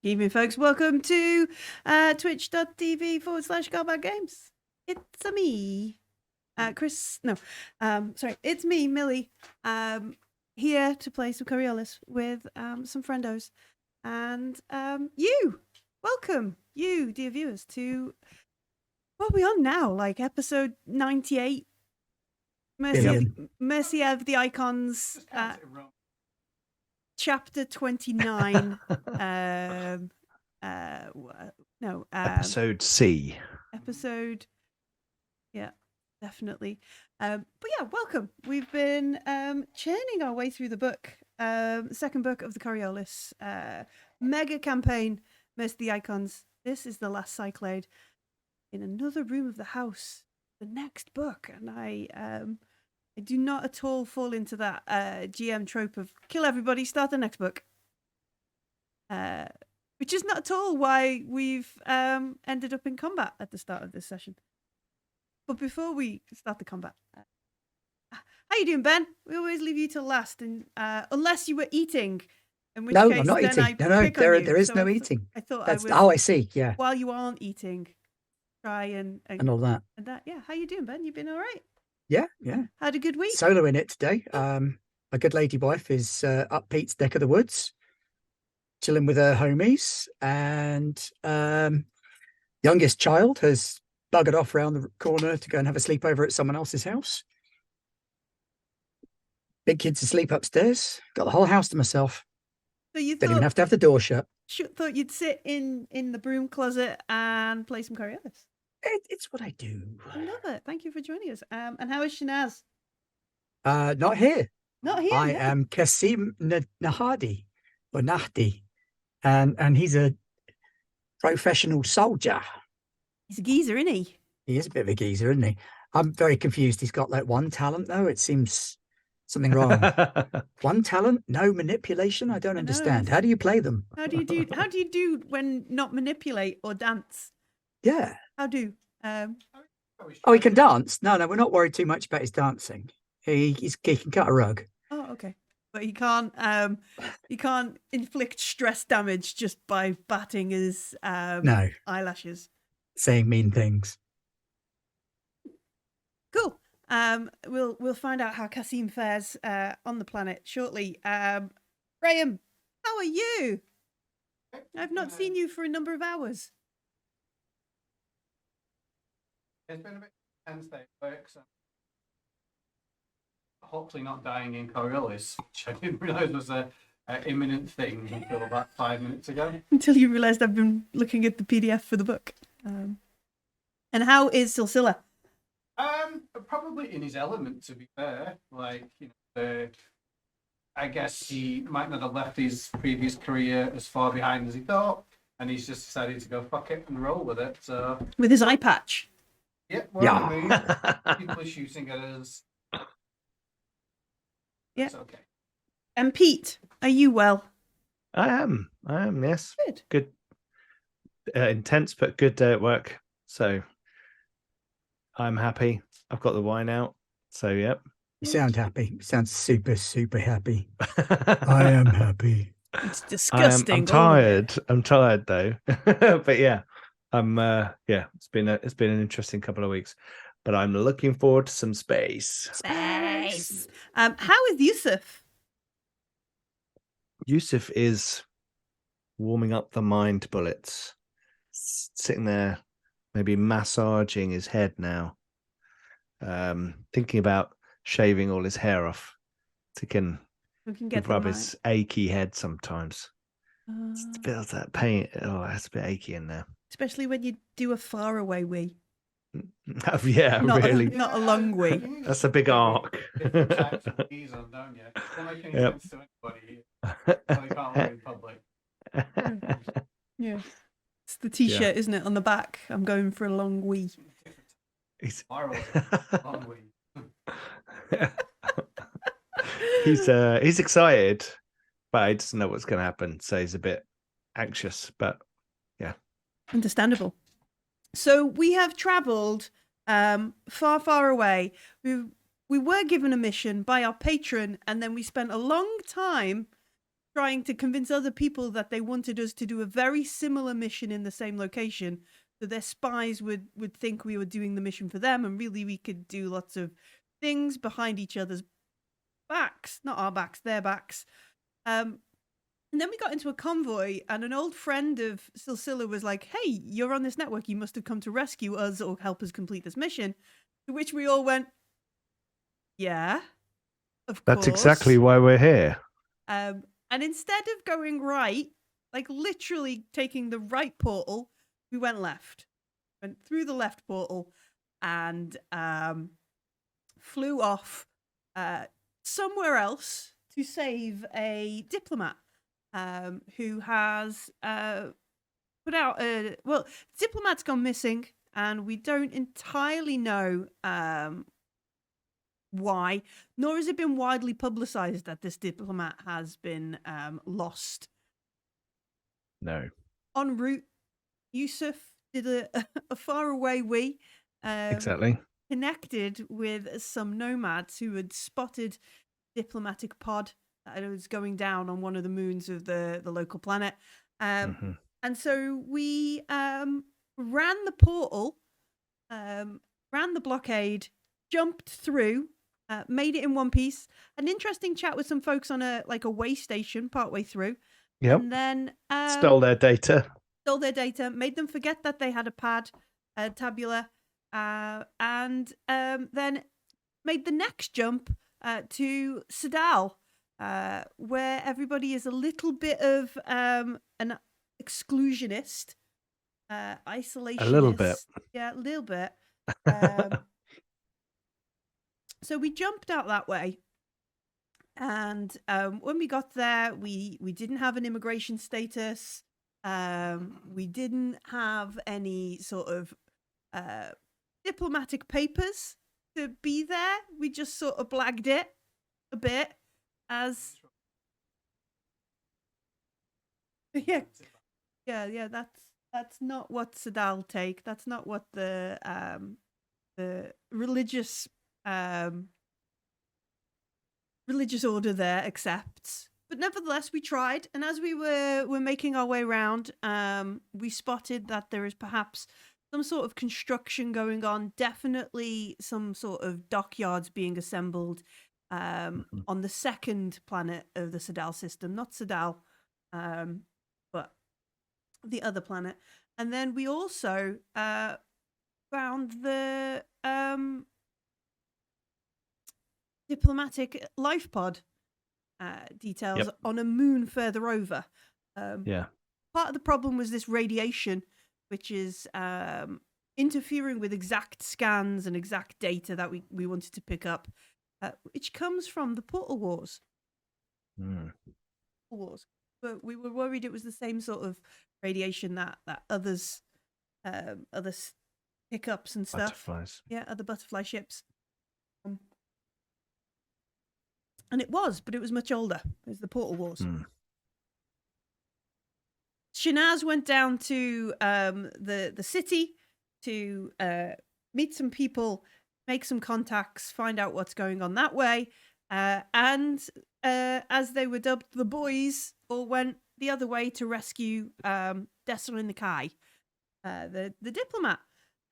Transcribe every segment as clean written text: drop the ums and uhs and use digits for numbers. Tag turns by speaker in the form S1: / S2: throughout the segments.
S1: Evening, folks. Welcome to twitch.tv/GalBadGames. It's me, Chris. No, sorry. It's me, Millie. Here to play some Coriolis with some friendos, and you. Welcome, you, dear viewers, to what are we on now? Like episode 98. Mercy of the Icons. Chapter 29.
S2: Episode C.
S1: Episode, yeah, definitely. But yeah, welcome. We've been churning our way through the book, second book of the Coriolis mega campaign, Mercy the Icons. This is the last Cyclade in another room of the house. The next book, and I do not at all fall into that GM trope of kill everybody, start the next book. Which is not at all why we've ended up in combat at the start of this session. But before we start the combat, how you doing, Ben? We always leave you till last, and unless you were eating. In which
S3: No,
S1: case,
S3: I'm not
S1: then
S3: eating.
S1: I
S3: No,
S1: pick on
S3: there
S1: you.
S3: is
S1: So
S3: no eating.
S1: I thought
S3: That's,
S1: I would.
S3: oh, I see. Yeah,
S1: While you aren't eating, try and
S3: all that.
S1: And that. Yeah, how you doing, Ben? You been all right?
S3: Yeah.
S1: Had a good week.
S3: Solo in it today. My good lady wife is up Pete's neck of the woods, chilling with her homies, and youngest child has buggered off around the corner to go and have a sleepover at someone else's house. Big kid's asleep upstairs. Got the whole house to myself.
S1: So you
S3: Didn't even have to have the door shut.
S1: Thought you'd sit in the broom closet and play some Coriolis.
S3: It's what I do.
S1: I love it. Thank you for joining us. And how is Shanaz?
S3: Not here.
S1: Not here.
S3: I am Kasim Nahadi or Nahdi, and he's a professional soldier.
S1: He's a geezer, isn't he?
S3: He is a bit of a geezer, isn't he? I'm very confused. He's got like one talent though. It seems something wrong. One talent, no manipulation. I don't understand. How do you play them?
S1: How do you do when not manipulate or dance?
S3: Yeah.
S1: How do?
S3: Oh, he can dance. No, we're not worried too much about his dancing. He can cut a rug.
S1: Oh, okay. But he can't inflict stress damage just by batting his eyelashes.
S3: Saying mean things.
S1: Cool. We'll find out how Kasim fares on the planet shortly. Graham, how are you? I've not seen you for a number of hours.
S4: It's been a bit intense day at work, so hopefully not dying in Coriolis, which I didn't realise was an imminent thing until about 5 minutes ago.
S1: Until you realised I've been looking at the PDF for the book. And how is Silsilla?
S4: Probably in his element, to be fair. Like, I guess he might not have left his previous career as far behind as he thought, and he's just decided to go fuck it and roll with it. So
S1: with his eye patch.
S4: Yeah, people are shooting at us.
S1: Yeah.
S4: It's okay.
S1: And Pete, are you well?
S2: I am, yes.
S1: Good.
S2: Intense, but good day at work. So I'm happy. I've got the wine out. So, yep.
S3: You sound happy. You sound super, super happy. I am happy.
S1: It's disgusting.
S2: I'm tired. I'm tired though. But yeah. It's been an interesting couple of weeks, but I'm looking forward to some space.
S1: How is Yusuf?
S2: Yusuf is warming up the mind bullets, sitting there, maybe massaging his head now, thinking about shaving all his hair off. So he can rub his achy head sometimes. It's a bit of that pain. Oh, it's a bit achy in there.
S1: Especially when you do a far away wee.
S2: Yeah, really.
S1: Not a long wee.
S2: That's a big arc.
S4: Yep. In public.
S1: Yeah. It's the t-shirt, isn't it, on the back? I'm going for a long wee.
S4: Long wee.
S2: He's excited, but he doesn't know what's going to happen, so he's a bit anxious. But yeah,
S1: understandable. So we have travelled far, far away. We were given a mission by our patron, and then we spent a long time trying to convince other people that they wanted us to do a very similar mission in the same location. So their spies would think we were doing the mission for them, and really we could do lots of things behind each other's backs, not our backs, their backs. And then we got into a convoy, and an old friend of Silsila was like, "Hey, you're on this network. You must have come to rescue us or help us complete this mission." To which we all went, "Yeah, of course."
S2: That's exactly why we're here.
S1: And instead of going right, like literally taking the right portal, we went left. Went through the left portal and flew off somewhere else to save a diplomat who has put out a... Well, diplomat's gone missing, and we don't entirely know why, nor has it been widely publicized that this diplomat has been lost.
S2: No.
S1: En route, Yusuf did a faraway wee.
S2: Exactly.
S1: Connected with some nomads who had spotted diplomatic pod that was going down on one of the moons of the local planet. And so we ran the portal, ran the blockade, jumped through, made it in one piece. An interesting chat with some folks on a way station partway through.
S2: Yep.
S1: And then
S2: Stole their data.
S1: Made them forget that they had a pad, tabula, and then made the next jump to Sadal, where everybody is a little bit of an exclusionist, isolationist.
S2: A little bit.
S1: Yeah, a little bit. So we jumped out that way. And when we got there, we didn't have an immigration status. We didn't have any sort of diplomatic papers to be there. We just sort of blagged it a bit as... Yeah, that's not what Sadal take. That's not what the religious order there accepts. But nevertheless, we tried, and as we were making our way around, we spotted that there is perhaps some sort of construction going on. Definitely some sort of dockyards being assembled on the second planet of the Sadal system, not Sadal, but the other planet. And then we also found the diplomatic life pod details on a moon further over. Part of the problem was this radiation, which is interfering with exact scans and exact data that we wanted to pick up, which comes from the portal wars. But we were worried it was the same sort of radiation that others pickups and stuff.
S2: Butterflies.
S1: Yeah, other butterfly ships. And it was, but it was much older. It was the Portal Wars. Shinaz went down to the city to meet some people, make some contacts, find out what's going on that way. And as they were dubbed, the boys all went the other way to rescue Desolin the Kai, the diplomat.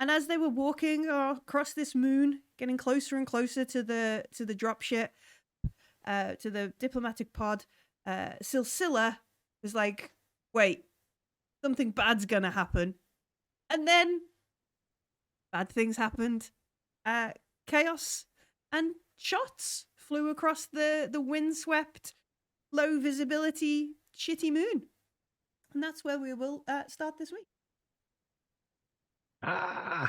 S1: And as they were walking across this moon, getting closer and closer to the dropship, to the diplomatic pod, Silsila was like, wait, something bad's gonna happen. And then bad things happened. Chaos and shots flew across the windswept, low visibility, shitty moon. And that's where we will start this week. What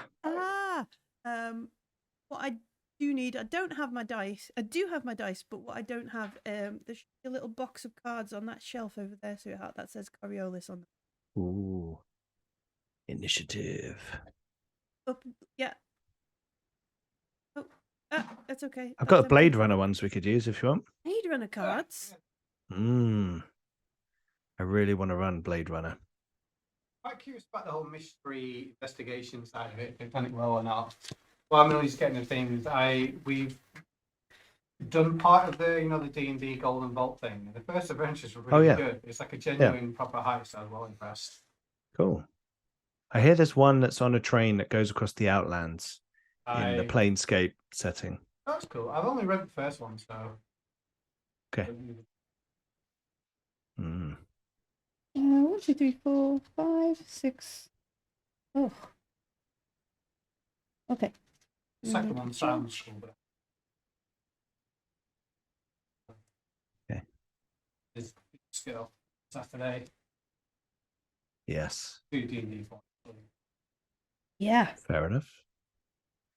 S1: I do need, I don't have my dice. I do have my dice, but what I don't have, there's a little box of cards on that shelf over there, sweetheart, that says Coriolis on it.
S2: Ooh. Initiative.
S1: Yeah. Oh, that's okay.
S2: I've got the Blade Runner ones we could use if you want.
S1: Blade Runner cards?
S2: I really want to run Blade Runner.
S4: Quite curious about the whole mystery investigation side of it, if I've done it well or not. Well, I'm really just getting the things. We done part of the the D&D Golden Vault thing. The first adventures were
S2: Oh,
S4: really
S2: yeah.
S4: good. It's like a genuine proper heist. I was well impressed.
S2: Cool. I hear there's one that's on a train that goes across the Outlands in the Planescape setting.
S4: That's cool. I've only read the first one, so.
S2: Okay. Mm.
S1: 1, 2, 3, 4, 5, 6. Oh. Okay.
S4: The second one sounds cool, but.
S2: Okay.
S4: It's skill. Saturday.
S2: Yes.
S4: 2 D&D for.
S1: Yeah.
S2: Fair enough.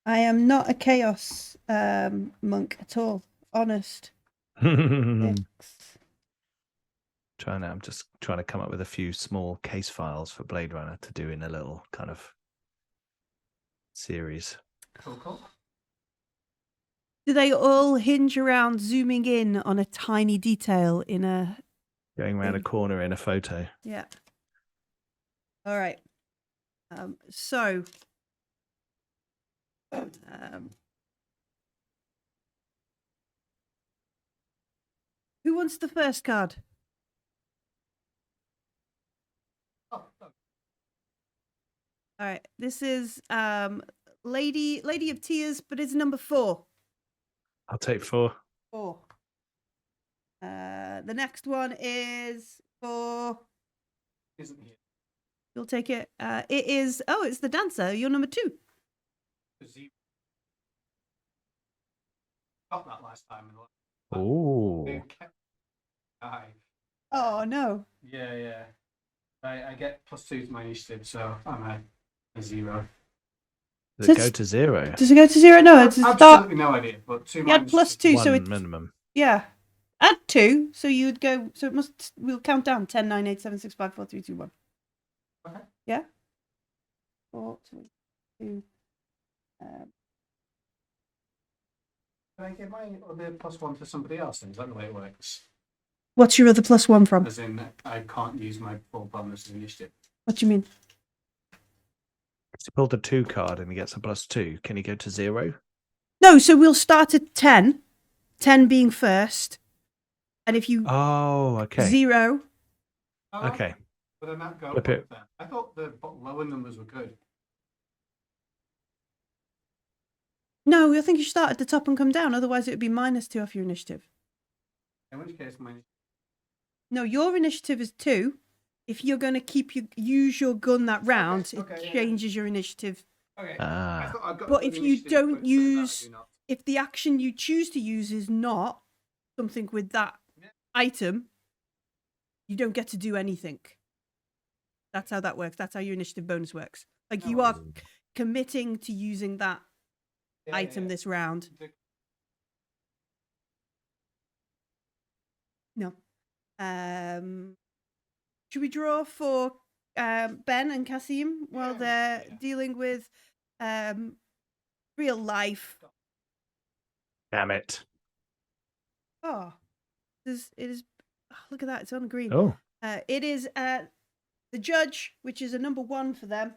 S1: I am not a chaos monk at all. Honest.
S2: I'm
S1: Six.
S2: just trying to come up with a few small case files for Blade Runner to do in a little kind of series.
S4: Cool.
S1: Do they all hinge around zooming in on a tiny detail in a...
S2: Going around a corner in a photo.
S1: Yeah. All right. So... who wants the first card?
S4: Oh,
S1: All right. This is Lady of Tears, but it's number 4.
S2: I'll take 4.
S1: 4. The next one is for...
S4: isn't here.
S1: You'll take it. It is... Oh, it's the dancer. You're number 2.
S4: Got that last time.
S2: Oh.
S1: Oh, no.
S4: Yeah. I get +2 to my initiative, so I'm at a 0.
S2: Does it go to 0?
S1: Does it go to 0? No, it's a start.
S4: Absolutely no idea, but 2
S1: You had +2, so
S2: One
S1: it's...
S2: minimum.
S1: Yeah. Add 2, so you'd go... So it must... We'll count down. 10, 9, 8, 7, 6, 5, 4, 3, 2, 1.
S4: Okay.
S1: Yeah? 4, 2...
S4: Can I get my other +1 to somebody else then? Is that the way it works?
S1: What's your other +1 from?
S4: As in, I can't use my full bonus initiative.
S1: What do you mean?
S2: If he pulled a 2 card and he gets a +2, can he go to 0?
S1: No, so we'll start at 10. 10 being first. And if you...
S2: Oh, okay.
S1: 0...
S4: Oh,
S2: Okay.
S4: But then that go
S2: Flip it.
S4: then. I thought the lower numbers were good.
S1: No, I think you start at the top and come down. Otherwise, it would be -2 off your initiative.
S4: In which case, my
S1: No, your initiative is 2. If you're going to use your gun that round,
S4: Okay,
S1: it
S4: yeah.
S1: changes your initiative.
S4: okay.
S2: Ah.
S4: I thought I'd got
S1: But
S4: good
S1: if you
S4: initiative,
S1: don't
S4: but it turns out I
S1: use-
S4: do not.
S1: If the action you choose to use is not something with that
S4: Yeah.
S1: item, you don't get to do anything. That's how that works. That's how your initiative bonus works. Like
S4: No
S1: you are
S4: worries.
S1: committing to using that
S4: Yeah,
S1: item
S4: yeah.
S1: this round. No. Should we draw for Ben and Kasim while
S4: Yeah,
S1: they're
S4: yeah.
S1: dealing with real life?
S2: Damn it.
S1: Oh, it is. Oh, look at that! It's on green.
S2: Oh.
S1: It is the judge, which is a number 1 for them.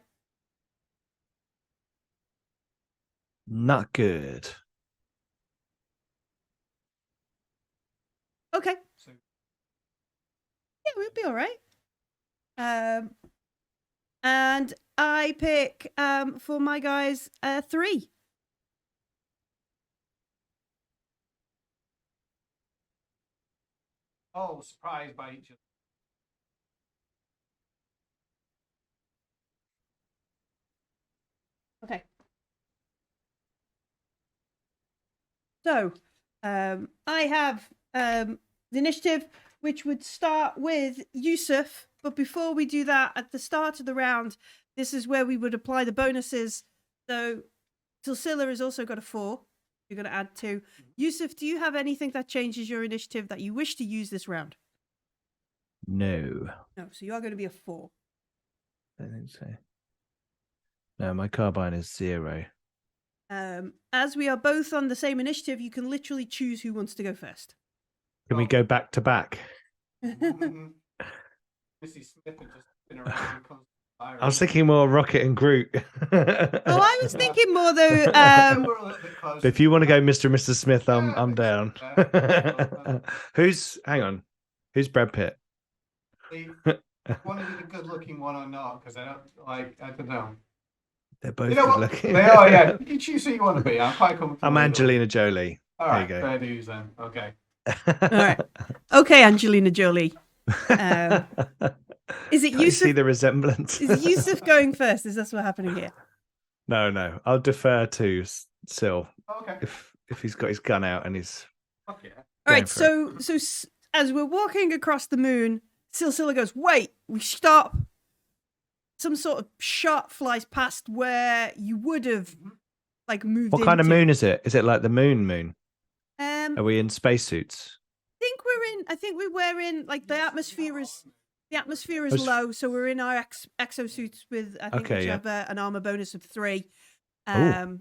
S2: Not good.
S1: Okay.
S4: So,
S1: Yeah, we'll be all right. And I pick for my guys 3.
S4: oh, surprised by each other.
S1: Okay. So, I have the initiative, which would start with Yusuf. But before we do that, at the start of the round, this is where we would apply the bonuses. So, Tilsilla has also got a 4. You're going to add 2. Yusuf, do you have anything that changes your initiative that you wish to use this round?
S2: No.
S1: No, so you are going to be a 4.
S2: I don't think so. No, my carbine is 0.
S1: As we are both on the same initiative, you can literally choose who wants to go first.
S2: Can we go back to back?
S4: Missy Smith had just been around.
S2: I was thinking more Rocket and Groot.
S1: Oh, I was thinking more though.
S4: We're a little bit closer.
S2: But if you want to go Mr. and Mr. Smith,
S4: Yeah,
S2: I'm
S4: I think
S2: down.
S4: so, yeah.
S2: Hang on. Who's Brad Pitt?
S4: See, want to be the good-looking one or not? Because I don't know.
S2: They're both
S4: You know
S2: good
S4: what?
S2: looking.
S4: They are, yeah. You can choose who you want to be. I'm quite comfortable.
S2: I'm
S4: with
S2: Angelina Jolie.
S4: All
S2: There
S4: right,
S2: you go.
S4: fair dues then. Okay.
S1: All right. Okay, Angelina Jolie. Is it
S2: Can't you see
S1: Yusuf?
S2: the resemblance?
S1: Is Yusuf going first? Is that what's happening here?
S2: No. I'll defer to Sil
S4: Okay.
S2: if he's got his gun out and he's.
S4: Fuck yeah.
S1: All right.
S2: Going for
S1: So as we're walking across the moon, Silsila goes, "Wait, we stop." Some sort of shot flies past where you would have like moved.
S2: What kind of
S1: into.
S2: moon is it? Is it like the moon?
S1: Are
S2: Are we in spacesuits?
S1: I think we were in like the atmosphere is
S2: Was-
S1: low, so we're in our exosuits with I think
S2: Okay,
S1: we
S2: yeah.
S1: have an armor bonus of 3.
S2: Ooh.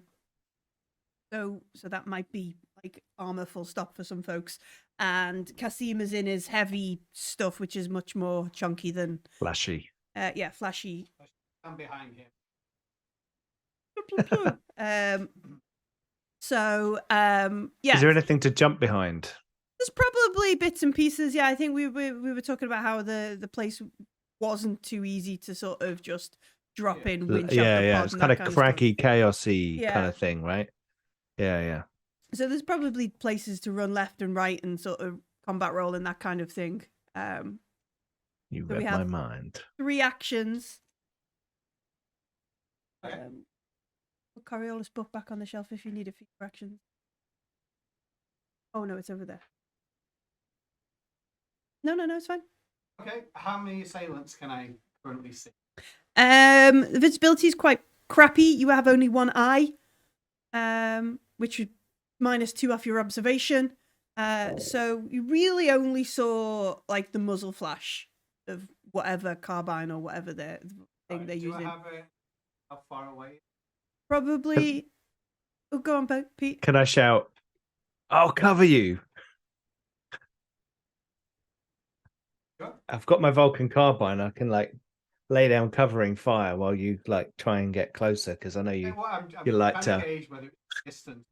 S1: So that might be like armor full stop for some folks. And Kasim is in his heavy stuff, which is much more chunky than
S2: Flashy.
S1: flashy.
S4: I'm behind him.
S2: Is there anything to jump behind?
S1: There's probably bits and pieces. Yeah, I think we were talking about how the place wasn't too easy to sort of just drop in. Winch up the
S2: Yeah.
S1: pod
S2: It's
S1: and
S2: kind
S1: that
S2: of
S1: stuff.
S2: cracky, chaosy
S1: Yeah.
S2: kind of thing, right? Yeah.
S1: So there's probably places to run left and right and sort of combat roll and that kind of thing.
S2: You
S1: So we
S2: read my
S1: have-
S2: mind.
S1: 3 actions.
S4: Okay.
S1: Put Coriolis book back on the shelf if you need a few actions. Oh no, it's over there. No, it's fine.
S4: Okay. How many assailants can I currently see?
S1: The visibility is quite crappy. You have only 1 eye, which is -2 off your observation. So you really only saw like the muzzle flash of whatever carbine or whatever the thing
S4: Right,
S1: they're
S4: do I
S1: using.
S4: have how far away?
S1: Probably. Oh, go on, Pete.
S2: Can I shout? I'll cover you.
S4: Sure.
S2: I've got my Vulcan carbine. I can like lay down covering fire while you like try and get closer because I know
S4: Yeah,
S2: you.
S4: well, I'm
S2: you like
S4: trying
S2: to-
S4: gauge whether it's distant.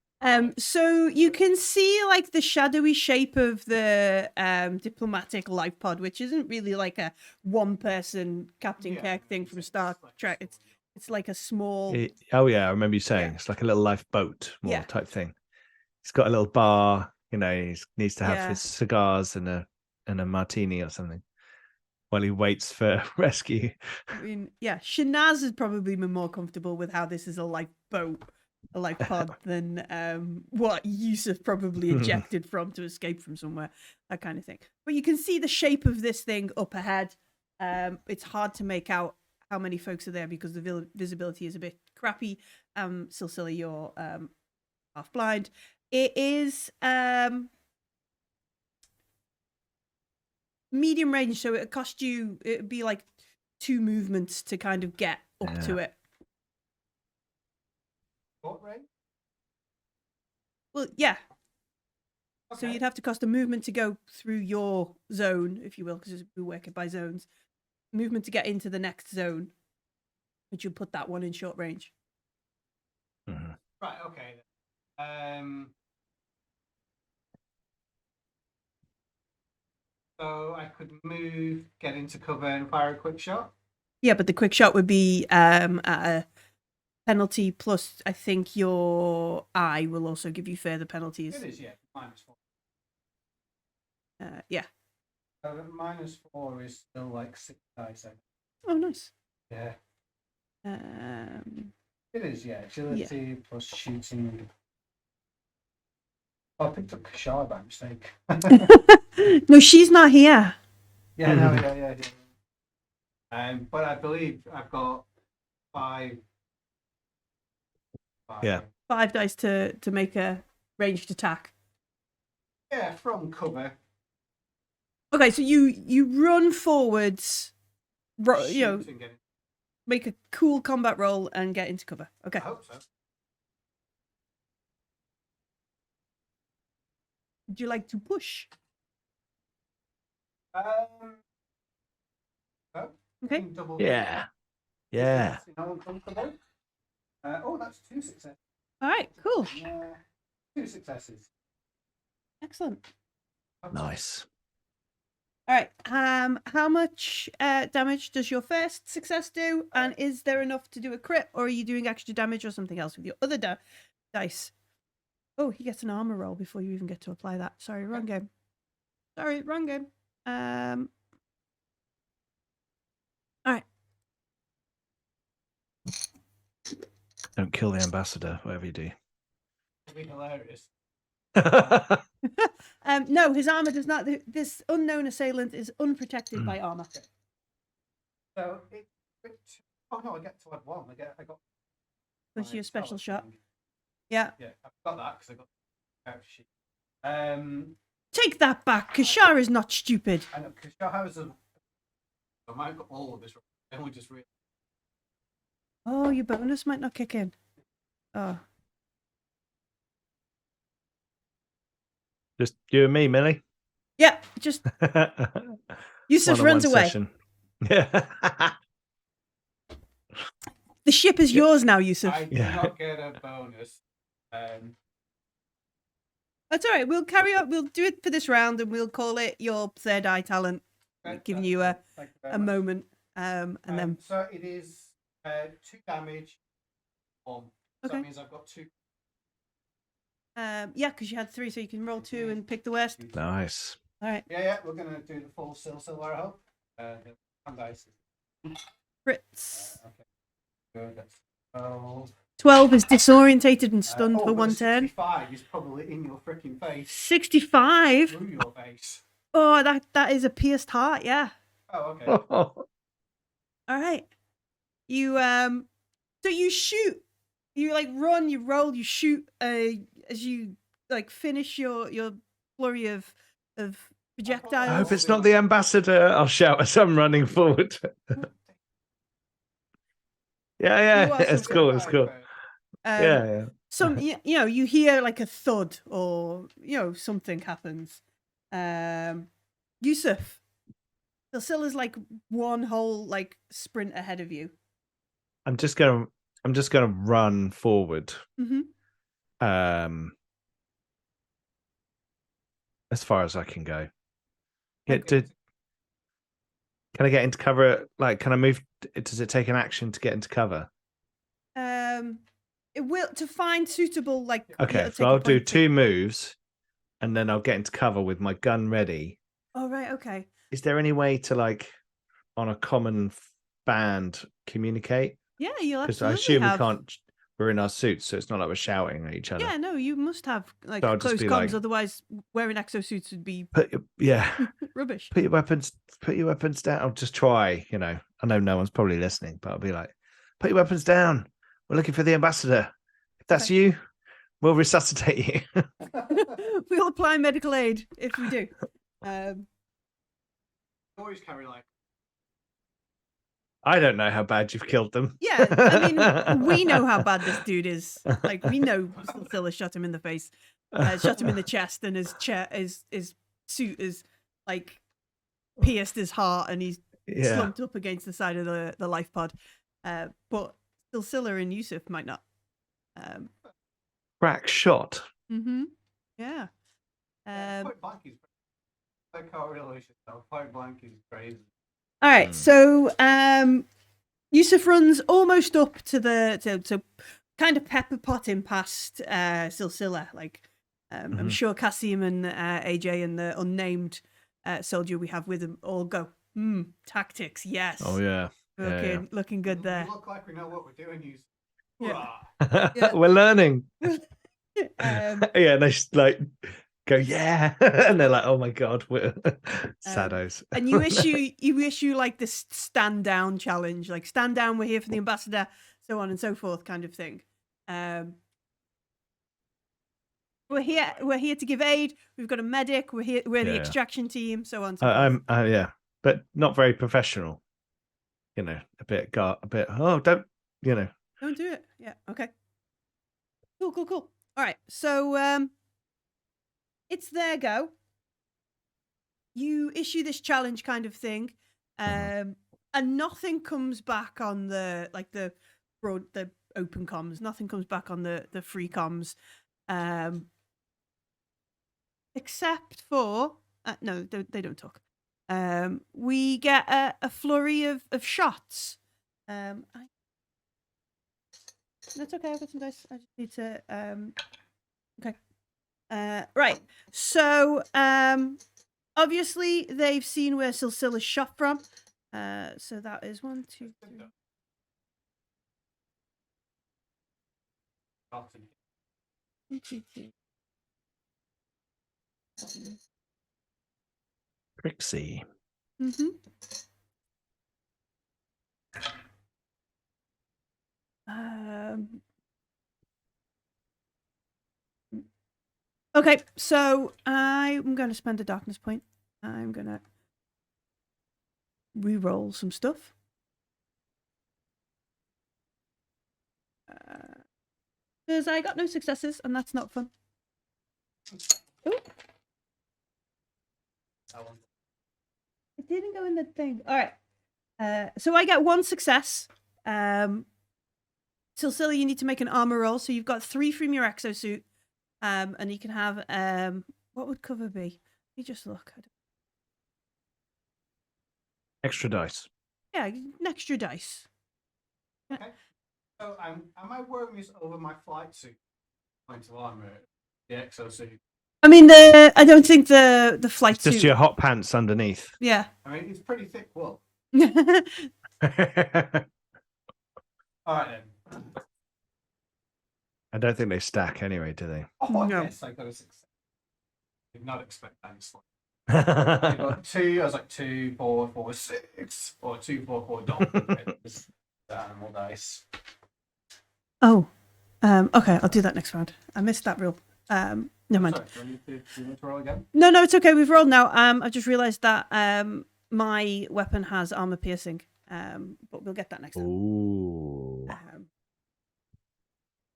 S1: So you can see like the shadowy shape of the diplomatic life pod, which isn't really like a one-person Captain
S4: Yeah,
S1: Kirk thing from Star
S4: like
S1: Trek. It's like a small.
S2: Oh yeah, I remember you saying
S1: Yeah.
S2: it's like a little lifeboat more
S1: Yeah.
S2: type thing. He's got a little bar. You know, he needs to have
S1: Yeah.
S2: his cigars and a martini or something while he waits for rescue.
S1: I mean, yeah, Shanaz is probably been more comfortable with how this is a lifeboat, a life pod, than what Yusuf probably ejected from to escape from somewhere, that kind of thing. But you can see the shape of this thing up ahead. It's hard to make out how many folks are there because the visibility is a bit crappy. Silsila, you're half blind. It is medium range, so it'd cost you. It'd be like 2 movements to kind of get up to it.
S4: What range?
S1: Well, yeah. So
S4: Okay.
S1: you'd have to cost a movement to go through your zone, if you will, because we work it by zones. Movement to get into the next zone, which would put that one in short range.
S2: Mhm.
S4: Right. Okay. So I could move, get into cover, and fire a quick shot.
S1: Yeah, but the quick shot would be at a penalty plus. I think your eye will also give you further penalties.
S4: It is, yeah, -4.
S1: Yeah.
S4: -4 is still like 6 dice.
S1: Oh, nice.
S4: Yeah.
S1: Um,
S4: It is, yeah. Agility plus shooting. Oh, I picked up Kashar by mistake.
S1: no, she's not here.
S4: Yeah, no, yeah. But I believe I've got 5.
S2: Yeah.
S1: 5 dice to make a ranged attack.
S4: Yeah, from cover.
S1: Okay, so you run forwards, you know,
S4: shoot and get it.
S1: make a cool combat roll and get into cover. Okay.
S4: I hope so.
S1: Would you like to push?
S4: Oh,
S1: Okay.
S4: double.
S2: Yeah. Yeah.
S4: Uncomfortable. Oh, that's 2 successes.
S1: All right, cool.
S4: 2 successes.
S1: Excellent.
S2: Nice.
S1: All right. How much damage does your first success do? And is there enough to do a crit, or are you doing extra damage or something else with your other dice? Oh, he gets an armor roll before you even get to apply that. Sorry, wrong game. Sorry, wrong game. All right.
S2: Don't kill the ambassador, whatever you do.
S4: It'll be hilarious.
S1: No, his armor does not. This unknown assailant is unprotected by armor.
S4: So oh no, I get to add 1. I got.
S1: That's your special shot.
S4: thing.
S1: Yeah.
S4: Yeah, I've got that because I got the character sheet.
S1: Take that back. Kashar is not stupid.
S4: I know because Shah's I might have got all of this wrong. I only just realized.
S1: Oh, your bonus might not kick in. Oh.
S2: Just you and me, Millie.
S1: Yeah, just Yusuf runs away.
S2: Session. Yeah.
S1: The ship is yours now, Yusuf.
S4: I do not get a bonus.
S1: That's all right. We'll carry on. We'll do it for this round, and we'll call it your third eye talent, giving you a moment. And then
S4: so it is 2 damage. 1. So
S1: Okay.
S4: that means I've got 2.
S1: yeah, because you had 3, so you can roll 2 and pick the worst.
S2: Nice.
S1: All right.
S4: Yeah, we're gonna do the full silver, I hope. And dice.
S1: Crits.
S4: Okay. Good. That's 12.
S1: 12 is disorientated and stunned for 1 turn.
S4: 65 is probably in your freaking face.
S1: 65.
S4: Through your face.
S1: Oh, that is a pierced heart. Yeah.
S4: Oh, okay.
S1: All right. You so you shoot. You like run. You roll. You shoot. As you like finish your flurry of projectiles.
S2: I hope it's not the ambassador. I'll shout as I'm running forward. Yeah,
S1: You are
S2: it's cool. It's cool. Yeah.
S1: Some you hear like a thud or something happens. Yusuf, Silsila's like one whole like sprint ahead of you.
S2: I'm just gonna run forward.
S1: Mm-hmm.
S2: As far as I can go.
S4: Okay.
S2: Can I get into cover? Like, can I move? Does it take an action to get into cover?
S1: It will to find suitable like.
S2: Okay, so I'll do 2 moves, and then I'll get into cover with my gun ready.
S1: Oh right, okay.
S2: Is there any way to like, on a common band, communicate?
S1: Yeah, you'll
S2: Because
S1: absolutely
S2: I assume
S1: have.
S2: we can't. We're in our suits, so it's not like we're shouting at each other.
S1: Yeah, no, you must have like
S2: So I'll just
S1: close
S2: be
S1: comms.
S2: like-
S1: Otherwise, wearing exosuits would be
S2: Yeah.
S1: rubbish.
S2: Put your weapons down. I'll just try, I know no one's probably listening, but I'll be like, put your weapons down. We're looking for the ambassador. If that's you, we'll resuscitate you.
S1: We'll apply medical aid if we do.
S4: Always carry like.
S2: I don't know how bad you've killed them.
S1: Yeah, I mean, we know how bad this dude is. Like, we know Silsila shot him in the face, shot him in the chest, and his suit is like pierced his heart, and he's slumped up against the side of the life pod. But Silsila and Yusuf might not.
S2: Crack shot.
S1: Mm-hmm. Yeah.
S4: Point blank is. I can't really tell. Point blank is crazy.
S1: All right, so Yusuf runs almost up to kind of pepper potting past Silsila. Like I'm sure Kasim and AJ and the unnamed soldier we have with him all go, tactics, yes.
S2: Oh yeah.
S1: Looking good there.
S4: We look like we know what we're doing. Use.
S1: Yeah.
S2: We're learning.
S1: Um,
S2: Yeah, and they just like go, yeah. And they're like, oh my God, we're saddos.
S1: And you issue like this stand down challenge, like stand down, we're here for the ambassador, so on and so forth kind of thing. We're here to give aid. We've got a medic. We're the extraction team, so on and so forth.
S2: I'm but not very professional. A bit oh, don't
S1: Don't do it. Yeah, okay. Cool. All right, so it's their go. You issue this challenge kind of thing. And and nothing comes back on the open comms. Nothing comes back on the free comms, except for no, they don't talk. We get a flurry of shots. That's okay. I've got some dice. I just need to. Okay. Right. So obviously they've seen where Silsila's shot from. So that is 1, 2, 3. One, two, three.
S2: Trixie.
S1: Mm-hmm. Okay, so I'm going to spend a darkness point. I'm going to re-roll some stuff. Because I got no successes, and that's not fun. Ooh. It didn't go in the thing. All right. So I get 1 success. Silsila, you need to make an armor roll. So you've got 3 from your exosuit. And you can have what would cover be? Let me just look.
S2: Extra dice.
S1: Yeah, an extra dice.
S4: Okay. So am I wearing this over my flight suit? Point of armor, the exosuit.
S1: I mean, I don't think the flight
S2: It's just
S1: suit.
S2: your hot pants underneath.
S1: Yeah.
S4: I mean, it's pretty thick wool.
S1: Oh,
S4: All right then.
S2: I don't think they stack anyway, do they?
S4: Oh,
S1: No.
S4: yes, I got a success. Did not expect that. I got 2. I was like 2, 4, 4, 6, or 2, 4, 4 dollars. The animal dice.
S1: Okay. I'll do that next round. I missed that rule. Never mind.
S4: Sorry, do you need to roll again?
S1: No, it's okay. We've rolled now. I just realised that my weapon has armor piercing. But we'll get that next time.
S2: Ooh.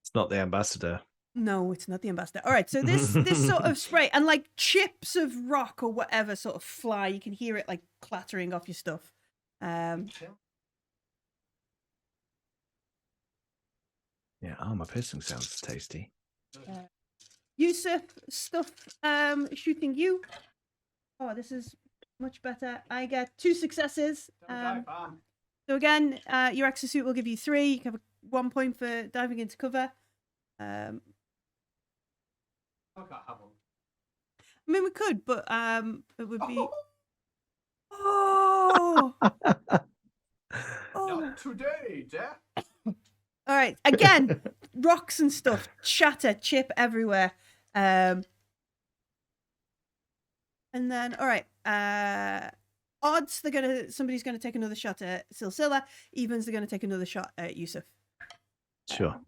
S2: It's not the ambassador.
S1: No, it's not the ambassador. All right, so this sort of spray and like chips of rock or whatever sort of fly. You can hear it like clattering off your stuff.
S2: Yeah, armor piercing sounds tasty.
S1: Yusuf, stuff shooting you. Oh, this is much better. I get 2 successes. So again, your exosuit will give you 3. You can have 1 point for diving into cover. I mean, we could, but it would be. Oh.
S4: Not today, Dad.
S1: All right. Again, rocks and stuff shatter, chip everywhere. And then, all right. Odds, somebody's gonna take another shot at Silsila. Evens, they're gonna take another shot at Yusuf.
S2: Sure.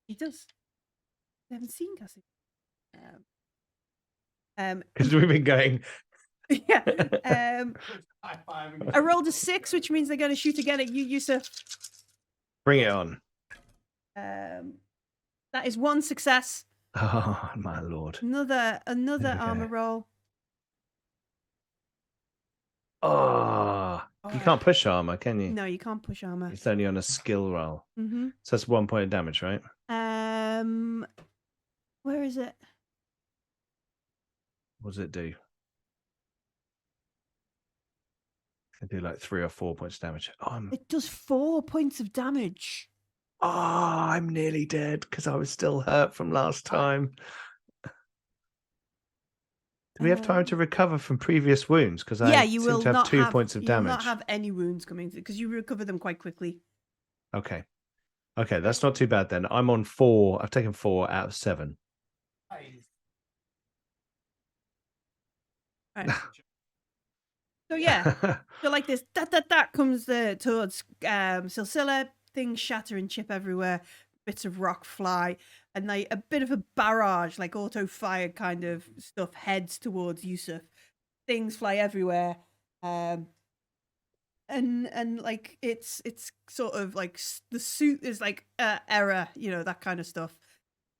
S1: He does. They haven't seen Cassie.
S2: Because we've been going.
S1: Yeah. I rolled a 6, which means they're going to shoot again at you, Yusuf.
S2: Bring it on.
S1: That is 1 success.
S2: Oh my lord!
S1: Another armor roll.
S2: Oh, you can't push armor, can you?
S1: No, you can't push armor.
S2: It's only on a skill roll.
S1: Mm-hmm.
S2: So that's 1 point of damage, right?
S1: Where is it?
S2: What does it do? It do like 3 or 4 points of damage.
S1: It does 4 points of damage.
S2: Oh, I'm nearly dead because I was still hurt from last time. Do we have time to recover from previous wounds? Because
S1: you
S2: seem
S1: will
S2: to have
S1: not
S2: 2 points of
S1: you will
S2: damage.
S1: not have any wounds coming because you recover them quite quickly.
S2: Okay, that's not too bad then. I'm on 4. I've taken 4 out of 7.
S1: Right. So yeah, so like this, that comes towards Silsila. Things shatter and chip everywhere. Bits of rock fly, and like a bit of a barrage, like auto fire kind of stuff, heads towards Yusuf. Things fly everywhere, and like it's sort of like the suit is like error, that kind of stuff.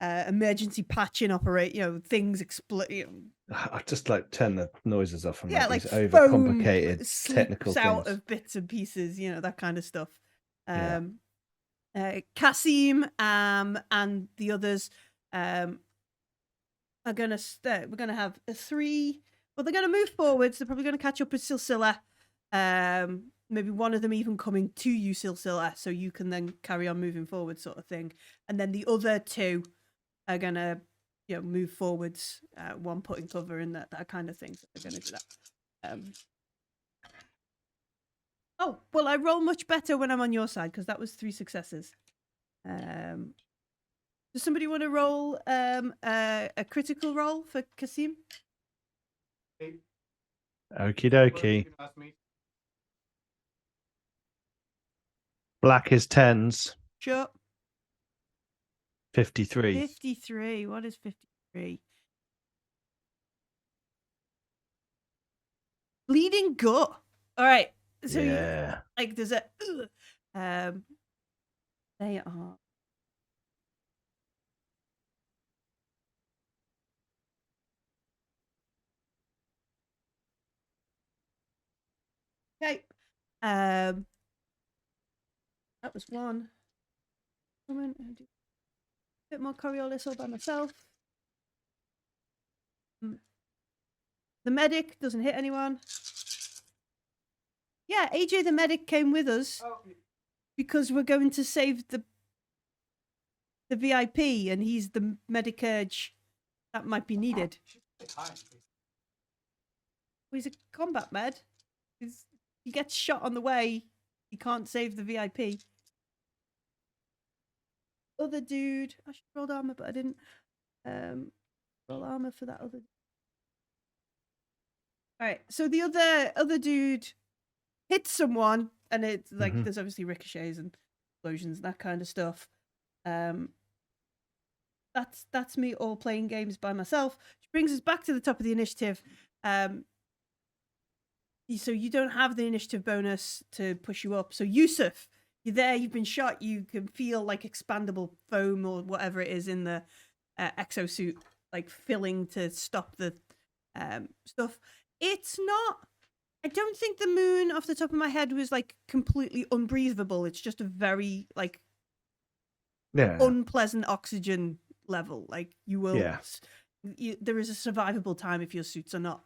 S1: emergency patching operate, things explode.
S2: I just like turn the noises off and
S1: Yeah,
S2: like
S1: like
S2: these
S1: foam
S2: overcomplicated technical
S1: slips out
S2: things.
S1: of bits and pieces, that kind of stuff.
S2: Yeah.
S1: Kasim and the others are gonna we're gonna have a 3. Well, they're gonna move forwards. They're probably gonna catch up with Silsilla. Maybe one of them even coming to you, Silsilla, so you can then carry on moving forward, sort of thing. And then the other 2 are gonna, move forwards. One putting cover and that kind of thing. So they're gonna do that. Oh, well, I roll much better when I'm on your side because that was 3 successes. Does somebody want to roll a critical roll for Kasim?
S2: Okie dokie. Black is 10s.
S1: Sure.
S2: 53.
S1: 53. What is 53? Bleeding gut. All right. So
S2: Yeah.
S1: there's a they are okay. That was 1. I'm gonna do a bit more Coriolis all by myself. The medic doesn't hit anyone. Yeah, AJ the medic came with us because we're going to save the VIP, and he's the medic urge that might be needed. He's a combat med. He gets shot on the way. He can't save the VIP. Other dude. I should roll armor, but I didn't. Roll armor for that other. All right. So the other dude hits someone, and it's like there's obviously ricochets and explosions and that kind of stuff. That's me all playing games by myself, which brings us back to the top of the initiative. So you don't have the initiative bonus to push you up. So Yusuf, you're there, you've been shot, you can feel like expandable foam or whatever it is in the exosuit, like filling to stop the stuff. It's not, I don't think the moon off the top of my head was like completely unbreathable. It's just a very like unpleasant oxygen level. Like you will, there is a survivable time if your suits are not.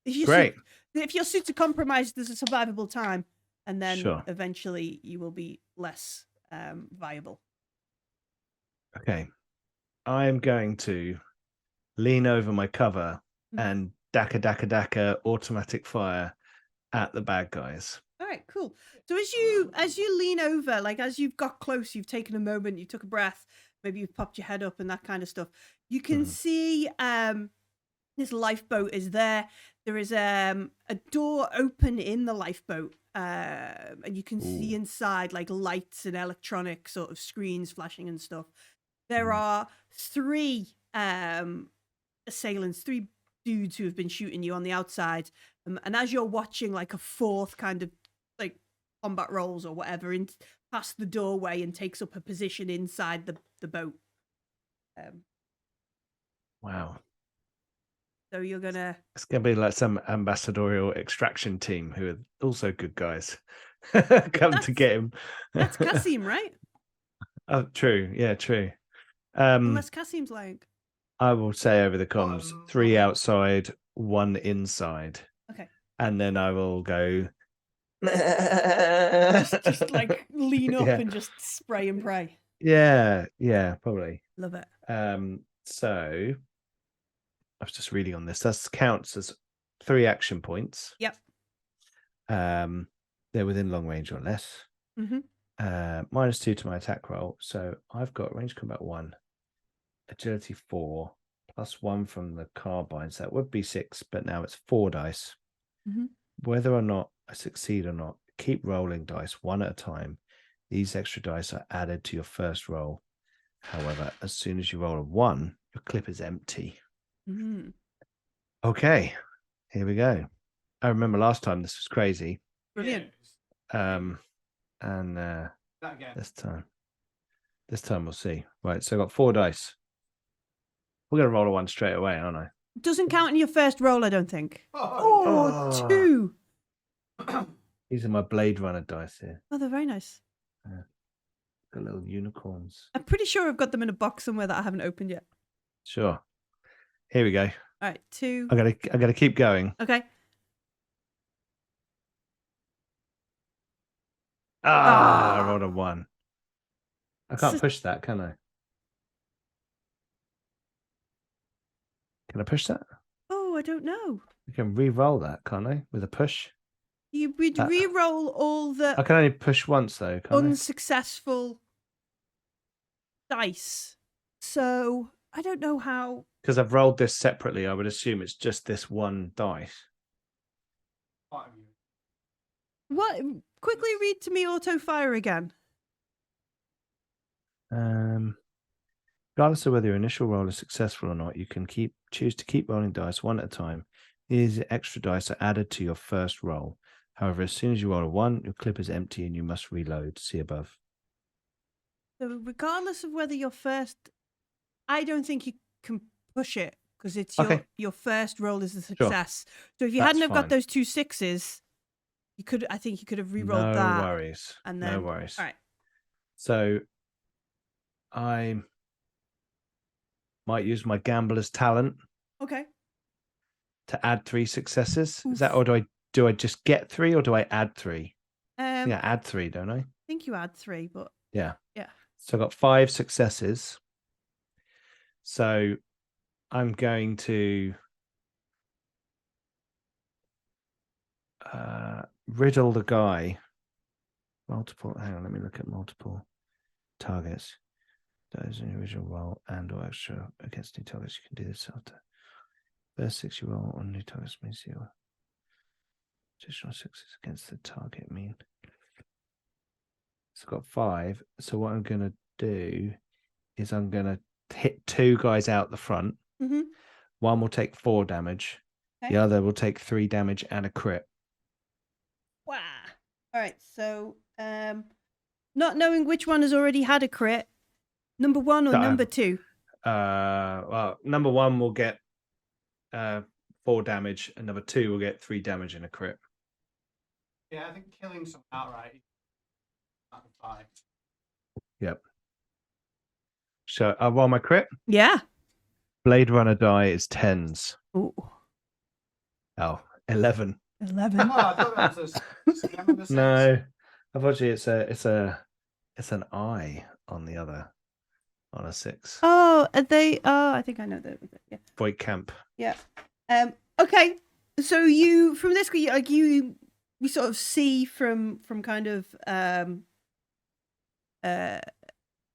S1: If your suits are compromised, there's a survivable time, and then eventually you will be less viable.
S2: Okay. I'm going to lean over my cover and daka automatic fire at the bad guys.
S1: All right, cool. So as you lean over, like as you've got close, you've taken a moment, you took a breath, maybe you've popped your head up and that kind of stuff. You can see this lifeboat is there. There is a door open in the lifeboat, and you can see inside like lights and electronic sort of screens flashing and stuff. There are 3 assailants, 3 dudes who have been shooting you on the outside, and as you're watching, like a 4th kind of like combat rolls or whatever in past the doorway and takes up a position inside the boat.
S2: Wow.
S1: So you're gonna.
S2: It's gonna be like some ambassadorial extraction team who are also good guys. Come to get him.
S1: That's Kasim, right?
S2: Oh, true. Yeah, true.
S1: Unless Kasim's lying.
S2: I will say over the comms, 3 outside, 1 inside.
S1: Okay.
S2: And then I will go.
S1: just like lean up and just spray and pray.
S2: Yeah, probably.
S1: Love it.
S2: So I was just reading on this. That counts as 3 action points.
S1: Yep.
S2: They're within long range or less. -2 to my attack roll. So I've got range combat 1, agility 4, +1 from the carbine. So that would be 6, but now it's 4 dice. Whether or not I succeed or not, keep rolling dice 1 at a time. These extra dice are added to your first roll. However, as soon as you roll a 1, your clip is empty. Okay, here we go. I remember last time this was crazy.
S1: Brilliant.
S2: And this This time we'll see. Right, so I got 4 dice. We're going to roll a 1 straight away, aren't I?
S1: Doesn't count in your first roll, I don't think.
S4: Oh,
S1: Oh,
S2: Oh.
S1: 2.
S2: These are my Blade Runner dice here.
S1: Oh, they're very nice.
S2: Got little unicorns.
S1: I'm pretty sure I've got them in a box somewhere that I haven't opened yet.
S2: Sure. Here we go.
S1: All right, 2.
S2: I gotta keep going.
S1: Okay.
S2: I rolled a 1. I can't
S1: So-
S2: push that, can I? Can I push that?
S1: Oh, I don't know.
S2: I can re-roll that, can't I? With a push.
S1: You would
S2: Uh,
S1: re-roll all the
S2: I can only push once though, can't
S1: unsuccessful dice. So I don't know how.
S2: I? Because I've rolled this separately, I would assume it's just this one dice.
S1: What? Quickly read to me auto fire again.
S2: Regardless of whether your initial roll is successful or not, you can choose to keep rolling dice one at a time. These extra dice are added to your first roll. However, as soon as you roll a 1, your clip is empty and you must reload. See above.
S1: So regardless of whether your first, I don't think you can push it because it's
S2: Okay.
S1: your first roll is a success. So if you
S2: That's
S1: hadn't have got
S2: fine.
S1: those 2 6s, you could. I think you could have re-rolled
S2: No
S1: that.
S2: worries.
S1: And
S2: No
S1: then,
S2: worries.
S1: All right.
S2: So I might use my gambler's talent
S1: Okay.
S2: to add 3 successes.
S1: Oof.
S2: Is that, or do I just get 3 or do I add 3?
S1: I
S2: Yeah, add 3, don't I?
S1: think you add 3, but
S2: Yeah.
S1: yeah.
S2: So I got 5 successes. So I'm going to riddle the guy. Multiple. Hang on, let me look at multiple targets. Those in the original roll and or extra against new targets. You can do this after. First 6 you roll on new targets means you additional 6s against the target mean. So I've got 5. So what I'm going to do is I'm going to hit 2 guys out the front.
S1: Mm-hmm.
S2: One will take 4 damage.
S1: Okay.
S2: The other will take 3 damage and a crit.
S1: Wow. All right. So, not knowing which one has already had a crit, number 1 or number 2?
S2: Well, number 1 will get 4 damage, and number 2 will get 3 damage and a crit.
S4: Yeah, I think killing someone outright is not fine.
S2: Yep. So I'll roll my crit.
S1: Yeah.
S2: Blade Runner die is 10s.
S1: Ooh.
S2: Oh, 11.
S1: 11.
S4: Oh, I thought that was a six.
S2: No, unfortunately, it's an I on the other, on a 6.
S1: Oh, are they? Oh, I think I know that. Yeah.
S2: Void camp.
S1: Yeah. Okay. So you from this, like you sort of see from kind of a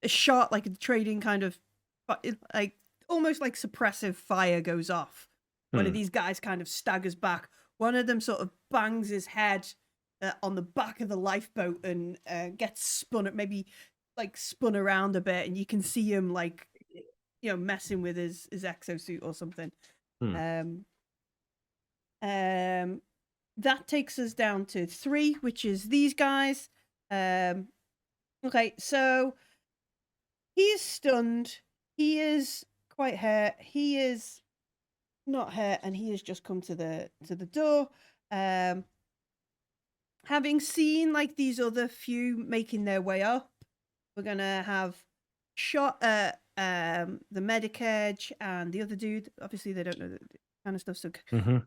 S1: shot, like a trading kind of like almost like suppressive fire goes off. One of these guys kind of staggers back. One of them sort of bangs his head on the back of the lifeboat and gets spun, maybe like spun around a bit, and you can see him like, you know, messing with his exosuit or something. That takes us down to 3, which is these guys. Okay, so he is stunned. He is quite hurt. He is not hurt, and he has just come to the door. Having seen like these other few making their way up, we're gonna have shot the medic edge and the other dude. Obviously, they don't know the kind of stuff. So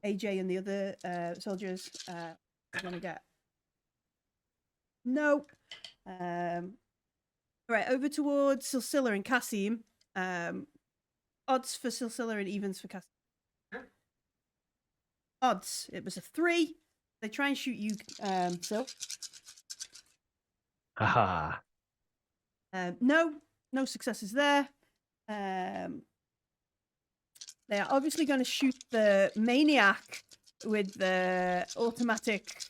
S1: AJ and the other soldiers are gonna get nope. Right, over towards Silsilla and Cassim. Odds for Silsilla and evens for Cassim. Odds. It was a 3. They try and shoot you, Sil.
S2: Haha.
S1: No successes there. They are obviously going to shoot the maniac with the automatic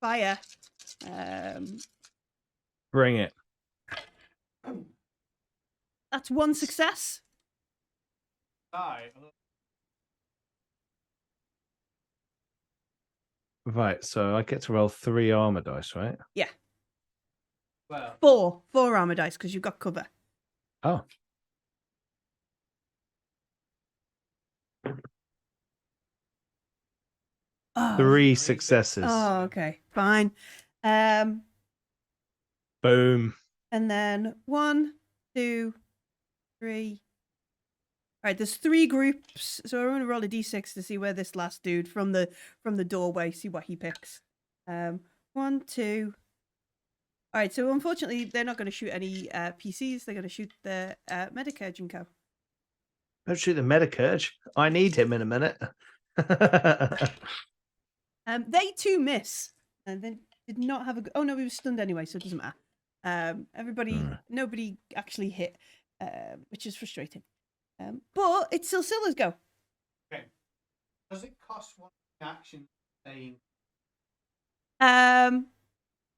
S1: fire.
S2: Bring it.
S1: That's 1 success.
S4: Die.
S2: Right, so I get to roll 3 armor dice, right?
S1: Yeah.
S4: Well,
S1: 4 armor dice because you've got cover.
S2: Oh.
S1: Oh,
S2: 3 successes.
S1: oh, okay, fine.
S2: Boom.
S1: And then 1, 2, 3. All right, there's 3 groups, so I'm gonna roll a d6 to see where this last dude from the doorway, see what he picks. 1, 2. All right, so unfortunately they're not going to shoot any PCs. They're going to shoot the Medicurge and Co.
S2: Don't shoot the Medicurge. I need him in a minute.
S1: They too miss, and then did not have a. Oh no, he was stunned anyway, so it doesn't matter. Nobody actually hit, which is frustrating. But it's still Scylla's go.
S4: Okay. Does it cost 1 action saying?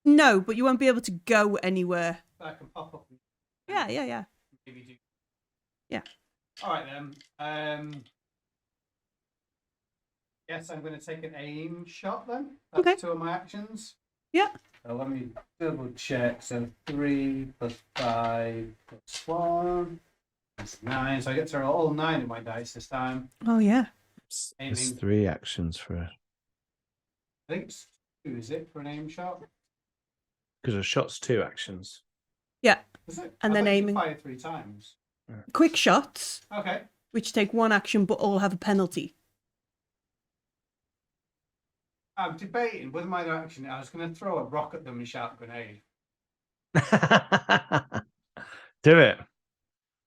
S1: No, but you won't be able to go anywhere.
S4: I can pop up.
S1: Yeah.
S4: Maybe do.
S1: Yeah.
S4: All right then. Yes, I'm going to take an aim shot then. That's
S1: Okay.
S4: 2 of my actions.
S1: Yeah.
S4: So let me double check. So 3 plus 5 plus 1. That's 9. So I get to roll all 9 of my dice this time.
S1: Oh yeah.
S2: It's
S4: Aiming.
S2: 3 actions for
S4: I think it's 2, is it, for an aim shot?
S2: because a shot's 2 actions.
S1: Yeah.
S4: Is it?
S1: And
S4: I
S1: then
S4: thought you
S1: aiming.
S4: fire 3 times.
S1: Quick shots,
S4: Okay.
S1: which take 1 action but all have a penalty.
S4: I'm debating with my action. I was going to throw a rock at them and shout grenade.
S2: Do it.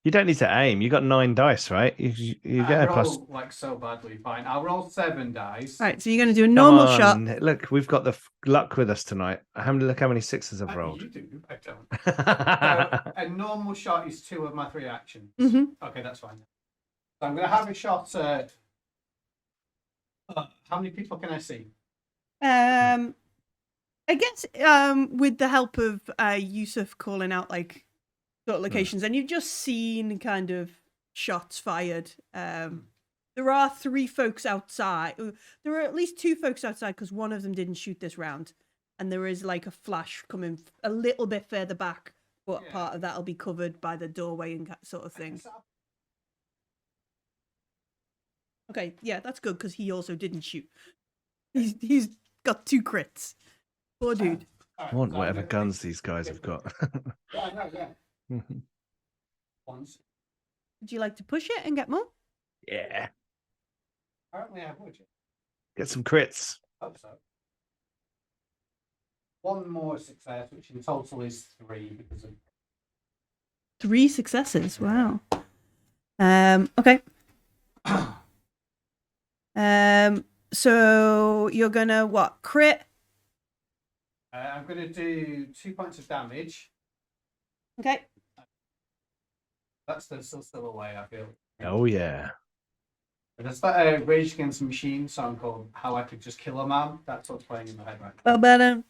S2: You don't need to aim. You got 9 dice, right? You
S4: I
S2: get a
S4: roll
S2: plus.
S4: like so badly. Fine. I'll roll 7 dice.
S1: All right, so you're going to do a
S2: Come
S1: normal shot.
S2: on. Look, we've got the luck with us tonight. Look how many 6s I've rolled.
S4: You do. I don't. So a normal shot is 2 of my 3 actions.
S1: Mm-hmm.
S4: Okay, that's fine. So I'm going to have a shot at. How many people can I see?
S1: I guess with the help of Yusuf calling out like sort of locations, and you've just seen kind of shots fired. There are 3 folks outside. There are at least 2 folks outside because one of them didn't shoot this round, and there is like a flash coming a little bit further back, but part of that'll be covered by the doorway and sort of thing. Okay, yeah, that's good because he also didn't shoot. He's got 2 crits. Poor dude.
S2: I want whatever guns these guys have got.
S4: Yeah, I know, yeah. Once.
S1: Would you like to push it and get more?
S2: Yeah.
S4: Apparently I would.
S2: Get some crits.
S4: Hope so. 1 more success, which in total is 3 because of
S1: 3 successes. Wow. Okay. So you're gonna what? Crit?
S4: I'm going to do 2 points of damage.
S1: Okay.
S4: That's still away, I feel.
S2: Oh, yeah.
S4: There's that Rage Against the Machine song called How I Could Just Kill a Man. That's what's playing in my head right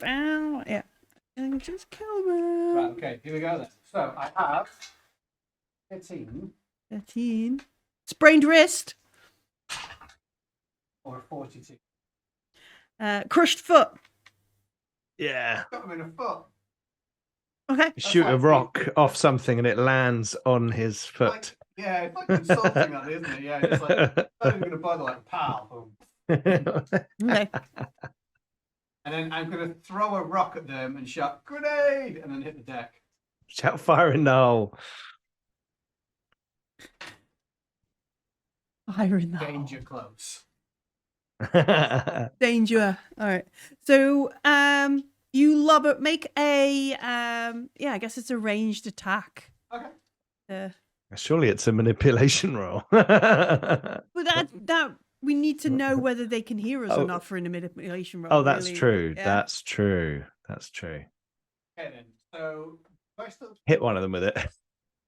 S4: now.
S1: Yeah. And just kill me.
S4: Right, okay, here we go then. So I have 13
S1: 13. Sprained wrist.
S4: or 42.
S1: Crushed foot.
S2: Yeah.
S4: Got him in a foot.
S1: Okay.
S2: You shoot a rock off something and it lands on his foot.
S4: Like, yeah, it's like insulting that, isn't it? Yeah, just like, not even going to bother, like, pow. Boom.
S1: Okay.
S4: And then I'm going to throw a rock at them and shout, grenade! And then hit the deck.
S2: Shout fire in the hole.
S1: Fire in the hole.
S4: Danger close.
S1: Danger. All right. So, you lob it. Make a I guess it's a ranged attack.
S4: Okay.
S2: Surely it's a manipulation roll.
S1: But that we need to know whether they can hear us or not for a manipulation roll.
S2: Oh, that's
S1: really.
S2: true.
S1: Yeah.
S2: That's true. That's true.
S4: Okay then. So, do I still
S2: Hit one of them with it.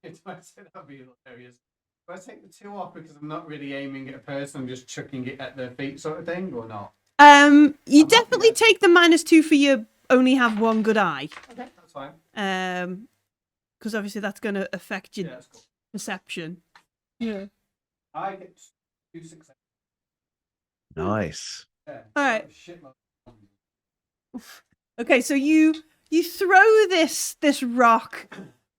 S4: that'd be hilarious. Do I take the 2 off because I'm not really aiming at a person, I'm just chucking it at their feet sort of thing, or not?
S1: You definitely take the -2 for you only have 1 good eye.
S4: Okay, that's fine.
S1: Because obviously that's going to affect your
S4: Yeah, that's cool.
S1: perception. Yeah.
S4: I get 2 successes.
S2: Nice.
S4: Yeah.
S1: All right.
S4: Shitload.
S1: Okay, so you throw this rock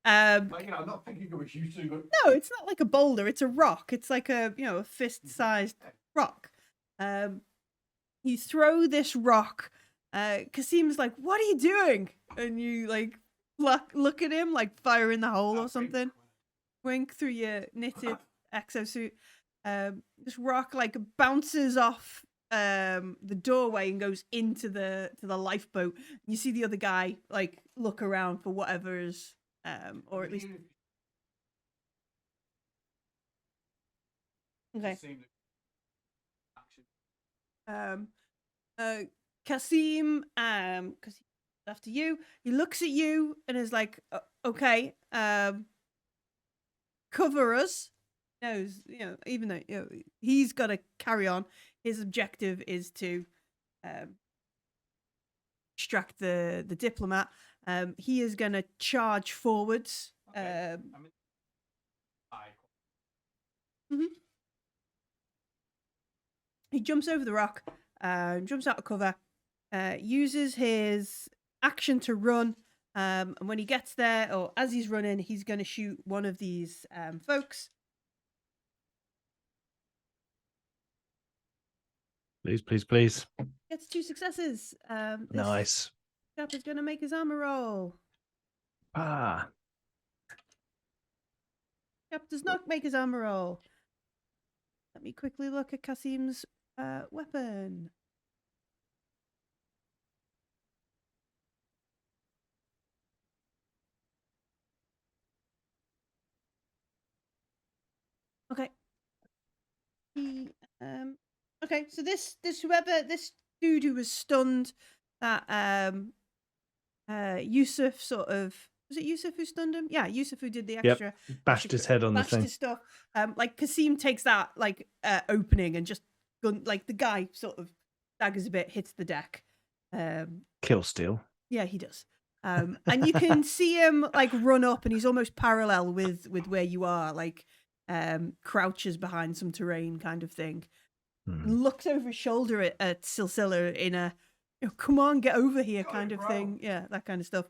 S4: Like, I'm not thinking of a huge thing, but
S1: No, it's not like a boulder. It's a rock. It's like a a fist-sized rock. You throw this rock. Kasim's like, "What are you doing?" And you like look at him like fire in the hole or something. Wink through your knitted exosuit. This rock like bounces off the doorway and goes into the lifeboat. You see the other guy like look around for whatever's or at least okay. Kasim, because he's after you, he looks at you and is like, "Okay, cover us." Knows, even though he's got to carry on. His objective is to extract the diplomat. He is going to charge forwards. He jumps over the rock, jumps out of cover, uses his action to run. And when he gets there, or as he's running, he's going to shoot one of these folks.
S2: Please.
S1: Gets 2 successes. This
S2: Nice.
S1: chap is going to make his armor roll.
S2: Ah.
S1: Chap does not make his armor roll. Let me quickly look at Kasim's weapon. Okay. Okay, so this dude who was stunned, that Yusuf sort of, was it Yusuf who stunned him? Yeah, Yusuf who did the extra.
S2: Bashed his head on the
S1: bashed
S2: thing.
S1: his stuff. Like Kasim takes that like opening and just like the guy sort of staggers a bit, hits the deck.
S2: Kill steal.
S1: Yeah, he does. And you can see him like run up, and he's almost parallel with where you are, like crouches behind some terrain kind of thing. And looks over his shoulder at Silsilla in a come on, get over here kind of thing. Yeah, that kind of stuff.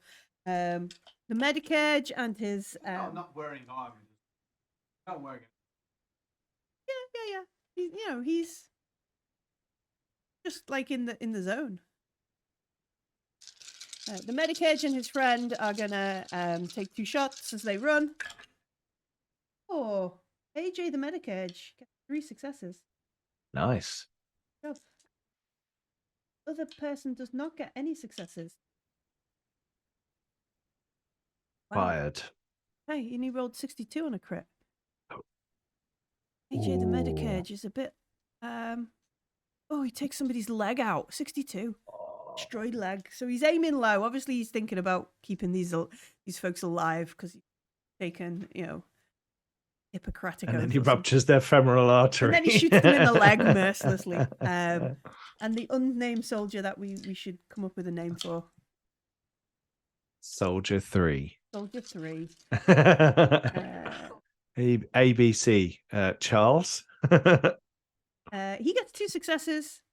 S1: The medic edge and his
S4: I'm not wearing armor. Not wearing it.
S1: Yeah. He's just like in the zone. The medic edge and his friend are gonna take 2 shots as they run. Oh, AJ the medic edge gets 3 successes.
S2: Nice.
S1: Good job. Other person does not get any successes. Wow.
S2: Fired.
S1: Hey, and he rolled 62 on a crit. AJ the medic
S2: Ooh.
S1: edge is a bit he takes somebody's leg out. 62. Destroyed leg. So he's aiming low. Obviously he's thinking about keeping these folks alive because he's taken, Hippocratic
S2: And
S1: oath
S2: then he
S1: or something.
S2: ruptures their femoral artery.
S1: And then he shoots them in the leg mercilessly. And the unnamed soldier that we should come up with a name for.
S2: Soldier 3.
S1: Soldier 3.
S2: ABC. Charles.
S1: He gets 2 successes.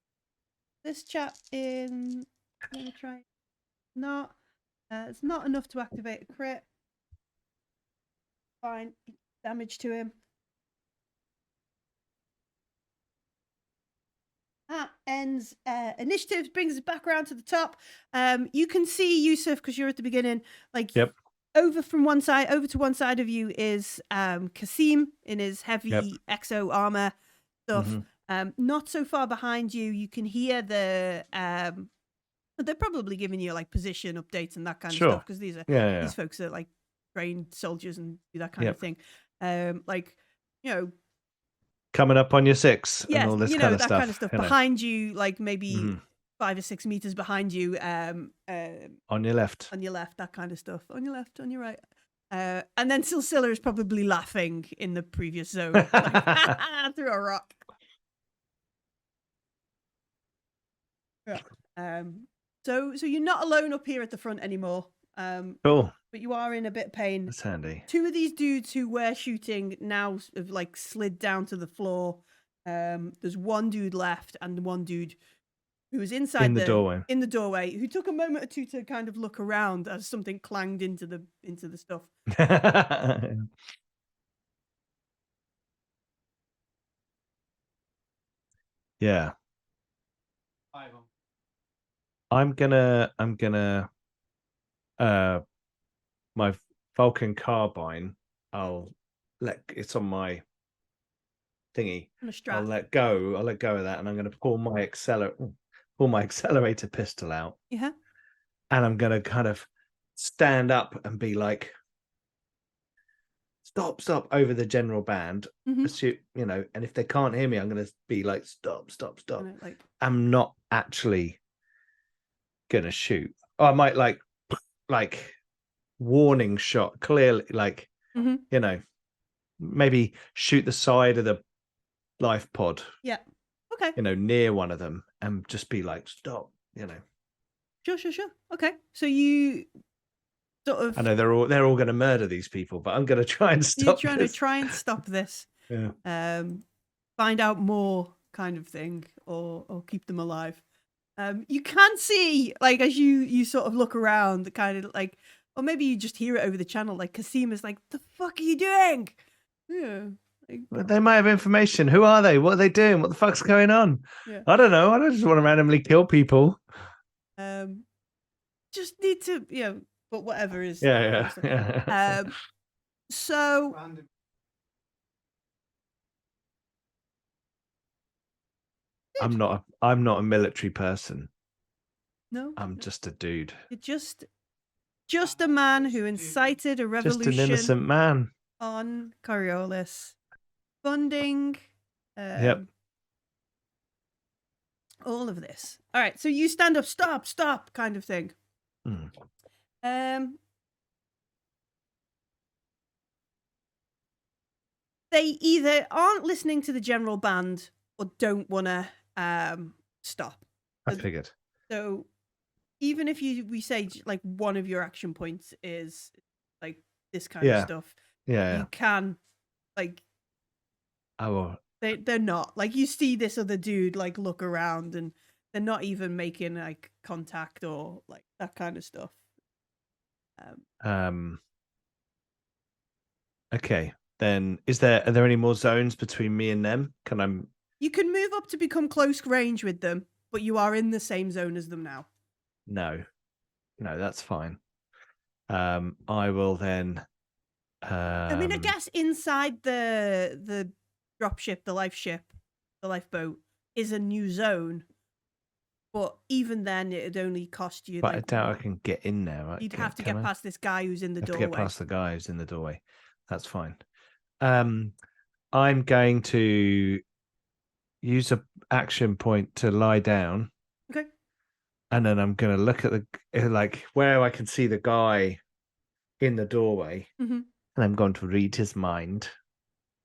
S1: This chap in... Let me try. Not. It's not enough to activate a crit. Fine. Damage to him. That ends initiatives, brings us back around to the top. You can see Yusuf because you're at the beginning. Like,
S2: yep.
S1: Over to one side of you is Kasim in his heavy exo armor stuff. Mm-hmm. Not so far behind you, you can hear the. They're probably giving you like position updates and that kind of stuff because these folks are like trained soldiers and do that kind of thing.
S2: Coming up on your 6 and all this kind of
S1: that
S2: stuff.
S1: kind of stuff. Behind you, like maybe 5 or 6 meters behind you.
S2: On your left.
S1: On your left, that kind of stuff. On your left, on your right. And then Silsilla is probably laughing in the previous zone. Like, through a rock. Yeah. So you're not alone up here at the front anymore.
S2: Cool.
S1: But you are in a bit of pain.
S2: That's handy.
S1: 2 of these dudes who were shooting now have like slid down to the floor. There's 1 dude left and 1 dude who was inside
S2: In the doorway.
S1: in the doorway, who took a moment or two to kind of look around as something clanged into the stuff.
S2: Yeah.
S4: Five on.
S2: I'm gonna my Vulcan carbine, it's on my thingy.
S1: On a strap.
S2: I'll let go of that, and I'm gonna pull my accelerator pistol out.
S1: Yeah.
S2: And I'm gonna kind of stand up and be like, stop over the general band.
S1: Mhm.
S2: And if they can't hear me, I'm gonna be like, stop.
S1: Kinda like,
S2: I'm not actually gonna shoot. Or I might like warning shot clearly, like
S1: mhm.
S2: Maybe shoot the side of the life pod,
S1: Yeah. Okay.
S2: near one of them, and just be like, stop.
S1: Sure. Okay. So you sort of
S2: I know they're all going to murder these people, but I'm going to try and
S1: you're
S2: stop.
S1: trying to try and stop this.
S2: Yeah.
S1: Find out more kind of thing, or keep them alive. You can see, like, as you sort of look around, kind of like, or maybe you just hear it over the channel, like Casima's like, "The fuck are you doing?" Yeah.
S2: Well, they might have information. Who are they? What are they doing? What the fuck's going on?
S1: Yeah.
S2: I don't know. I don't just want to randomly kill people.
S1: Just need to, but whatever is.
S2: Yeah.
S1: So
S4: Random.
S2: I'm not a military person.
S1: No,
S2: I'm just a dude.
S1: you're just a man who incited a revolution.
S2: Just an innocent man
S1: on Coriolis, funding.
S2: Yep.
S1: All of this. All right, so you stand up, stop, kind of thing. They either aren't listening to the general band or don't want to stop.
S2: I figured.
S1: So even if we say like one of your action points is like this kind of stuff, you can like.
S2: Oh.
S1: They're not, like, you see this other dude like look around and they're not even making like contact or like that kind of stuff.
S2: Okay, then are there any more zones between me and them?
S1: You can move up to become close range with them, but you are in the same zone as them now.
S2: No, that's fine. I will then.
S1: I mean, I guess inside the dropship, the lifeboat is a new zone, but even then, it'd only cost you.
S2: But I doubt I can get in there. Right?
S1: You'd have to get past this guy who's in the doorway.
S2: To get past the guy who's in the doorway. That's fine. I'm going to use an action point to lie down.
S1: Okay.
S2: And then I'm going to look at where I can see the guy in the doorway, and I'm going to read his mind.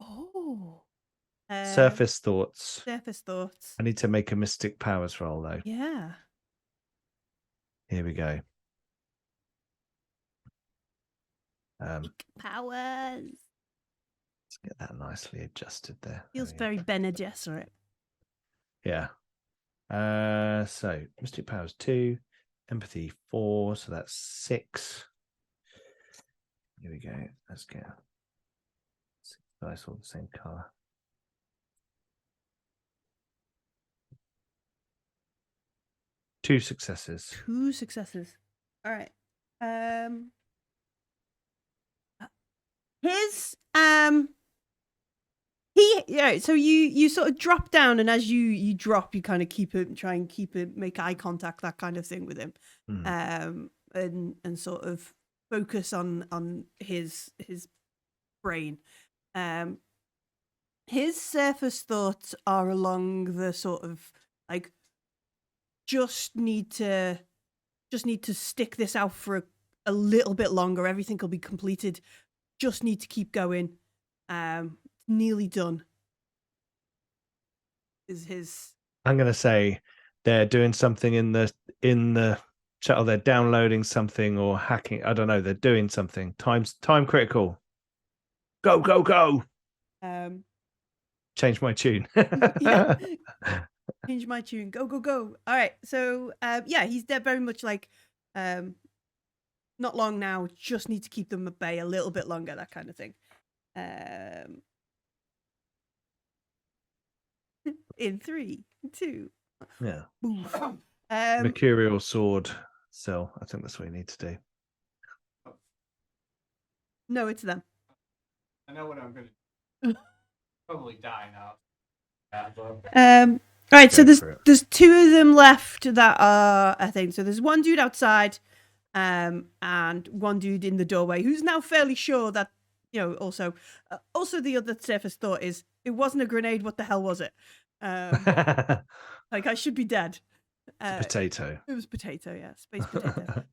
S1: Oh.
S2: Surface thoughts.
S1: I
S2: need to make a Mystic Powers roll, though.
S1: Yeah.
S2: Here we go.
S1: Powers.
S2: Let's get that nicely adjusted there.
S1: Feels very Bene Gesserit.
S2: Yeah. So Mystic Powers 2, Empathy 4, so that's 6. Here we go. Let's get 6 dice all the same color. Two successes.
S1: All right. So you sort of drop down, and as you drop, you kind of make eye contact, that kind of thing with him, and sort of focus on his brain. His surface thoughts are along the sort of like, just need to stick this out for a little bit longer. Everything will be completed. Just need to keep going. Nearly done. Is his? I'm
S2: gonna say they're doing something in the chat, or they're downloading something or hacking. I don't know. They're doing something. Time critical. Go. Change my tune.
S1: Yeah. Change my tune. Go, go, go. All right. So, yeah, he's very much like, not long now. Just need to keep them at bay a little bit longer. That kind of thing. In 3, 2,
S2: Yeah.
S1: boof.
S2: Mercurial sword. So I think that's what you need to do.
S1: No, it's them.
S4: I know what I'm going to probably die now. Yeah, but
S1: All right, so
S2: Go for it.
S1: there's 2 of them left that are, I think. So there's one dude outside, and one dude in the doorway who's now fairly sure that, also the other safest thought is it wasn't a grenade. What the hell was it? Like I should be dead.
S2: Potato.
S1: It was potato, yeah, space potato.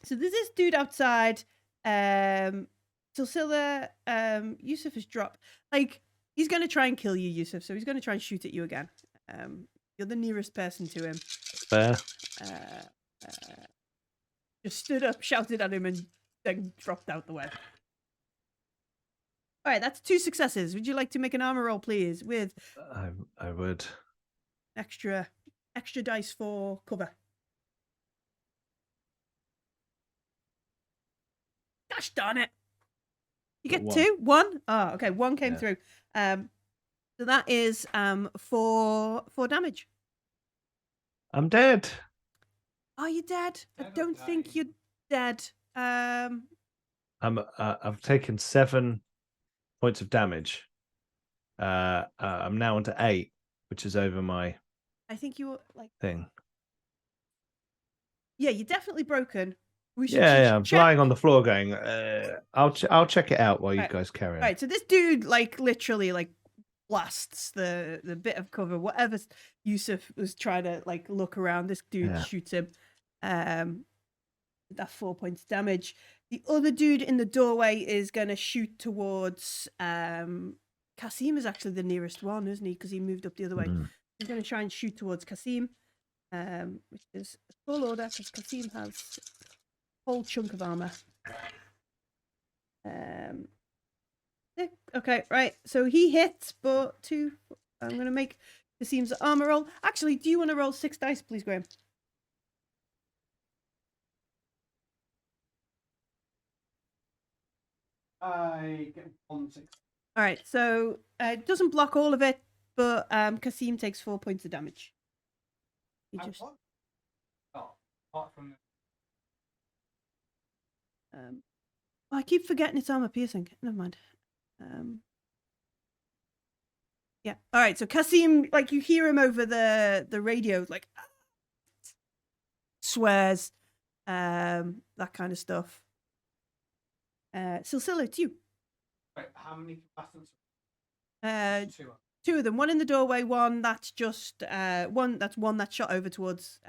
S1: So there's this dude outside. Silsila, Yusuf has dropped. Like, he's going to try and kill you, Yusuf. So he's going to try and shoot at you again. You're the nearest person to him.
S2: Fair.
S1: Just stood up, shouted at him, and then dropped out the way. All right, that's 2 successes. Would you like to make an armor roll, please, with
S2: I would.
S1: extra dice for cover? Gosh darn it! You get
S2: Got
S1: 2, 1. Oh, okay, 1 came
S2: Yeah.
S1: through. So that is 4 damage.
S2: I'm dead.
S1: Are you dead? I
S4: Never
S1: don't think
S4: dying.
S1: you're dead.
S2: I've taken 7 points of damage. I'm now onto 8, which is over my
S1: I think you were like,
S2: thing.
S1: yeah, you're definitely broken. We should
S2: Yeah, I'm
S1: check.
S2: lying on the floor going, I'll check it out while you
S1: Right.
S2: guys carry on.
S1: Right, so this dude like literally like blasts the bit of cover. Whatever Yusuf was trying to like look around, this dude
S2: Yeah.
S1: shoots him. That 4 points damage. The other dude in the doorway is gonna shoot towards Kasim is actually the nearest one, isn't he? Because he moved up the other way.
S2: Mm.
S1: He's gonna try and shoot towards Kasim, which is a full order because Kasim has a whole chunk of armor. Okay, right. So he hits, but 2. I'm gonna make Kasim's armor roll. Actually, do you want to roll 6 dice, please, Graham?
S4: I get 1 6.
S1: All right. So it doesn't block all of it, but Kasim takes 4 points of damage. He
S4: I
S1: just
S4: what? Oh, apart from
S1: I keep forgetting it's armor piercing. Never mind. Yeah. All right. So Kasim, like you hear him over the radio, like swears, that kind of stuff. Silsila, it's you.
S4: wait, how many combatants? 2.
S1: 2 of them. One in the doorway. One that's just one that shot over towards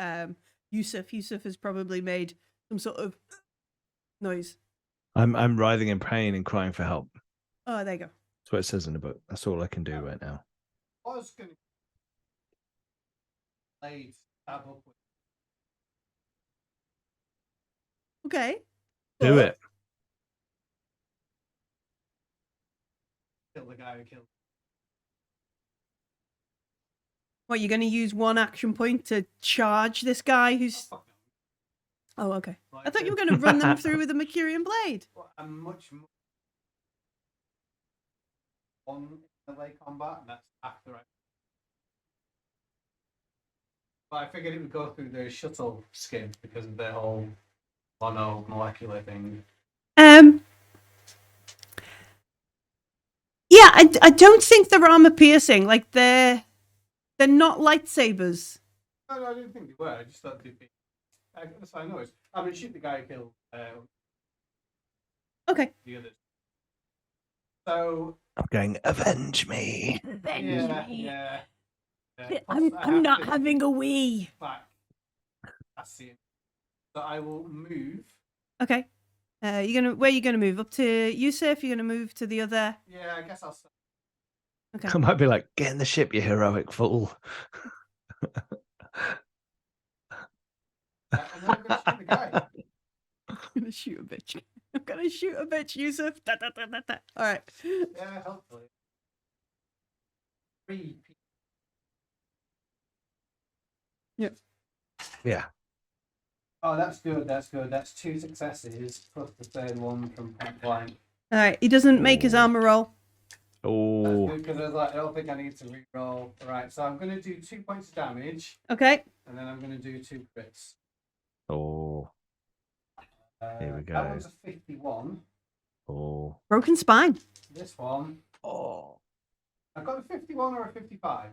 S1: Yusuf. Yusuf has probably made some sort of noise.
S2: I'm writhing in pain and crying for help.
S1: Oh, there you go.
S2: That's what it says in the book. That's all I can do right now.
S4: I was going to blade stab up with
S1: Okay.
S2: Do
S1: But-
S2: it.
S4: kill the guy who killed.
S1: What, you're going to use 1 action point to charge this guy who's...
S4: Fuck no.
S1: Oh, okay.
S4: Like,
S1: I thought you were going to run them through with a Mercurian blade.
S4: I'm much more on melee combat, and that's after I. But I figured it would go through the shuttle skin because of their whole monomolecular thing.
S1: Yeah, I don't think they're armor piercing. Like they're not lightsabers.
S4: No, I didn't think they were. I just thought they'd be. That's what I noticed. I mean, shoot the guy who killed
S1: Okay.
S4: the others. So
S2: I'm going, avenge me.
S4: yeah.
S1: I'm not having a wee.
S4: back. I see it. So I will move.
S1: Okay. Where are you gonna move? Up to Yusuf? You're gonna move to the other.
S4: Yeah, I guess I'll start.
S1: Okay.
S2: I might be like, get in the ship, you heroic fool.
S4: And then I'm going to shoot the guy.
S1: I'm gonna shoot a bitch. I'm gonna shoot a bitch, Yusuf. Da, da, da, da, da. All right.
S4: Yeah, hopefully. 3 people.
S2: Yeah.
S4: Oh, that's good. That's good. That's 2 successes plus the third one from point blank.
S1: All right, he doesn't make his
S2: Ooh.
S1: armor roll.
S4: That's
S2: Oh.
S4: good because I was like, I don't think I need to re-roll. All right, so I'm going to do 2 points of damage,
S1: Okay.
S4: and then I'm going to do 2 crits.
S2: Oh. Here we
S4: That
S2: go.
S4: one's a 51.
S2: Oh.
S1: Broken spine.
S4: This one,
S2: Oh.
S4: I've got a 51 or a 55.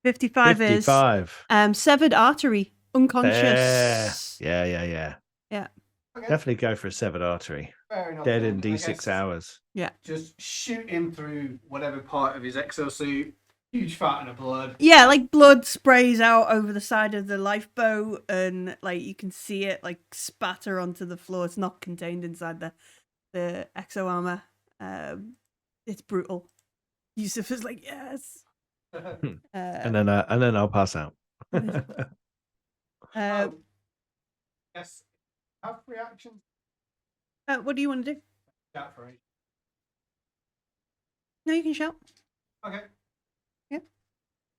S1: 55
S2: 55.
S1: is severed artery, unconscious.
S2: Yeah. Yeah.
S4: Okay,
S2: Definitely go for a severed artery.
S4: fair enough.
S2: Dead
S4: then.
S2: in
S4: I
S2: D6
S4: guess
S2: hours.
S4: Just shoot him through whatever part of his exosuit. Huge fountain of blood.
S1: Yeah, like blood sprays out over the side of the lifeboat, and like you can see it like spatter onto the floor. It's not contained inside the exo armor. It's brutal. Yusuf is like, yes.
S2: And then I'll pass out.
S4: Yes. Have reactions.
S1: What do you want to do?
S4: Shout for it.
S1: No, you can shout.
S4: Okay.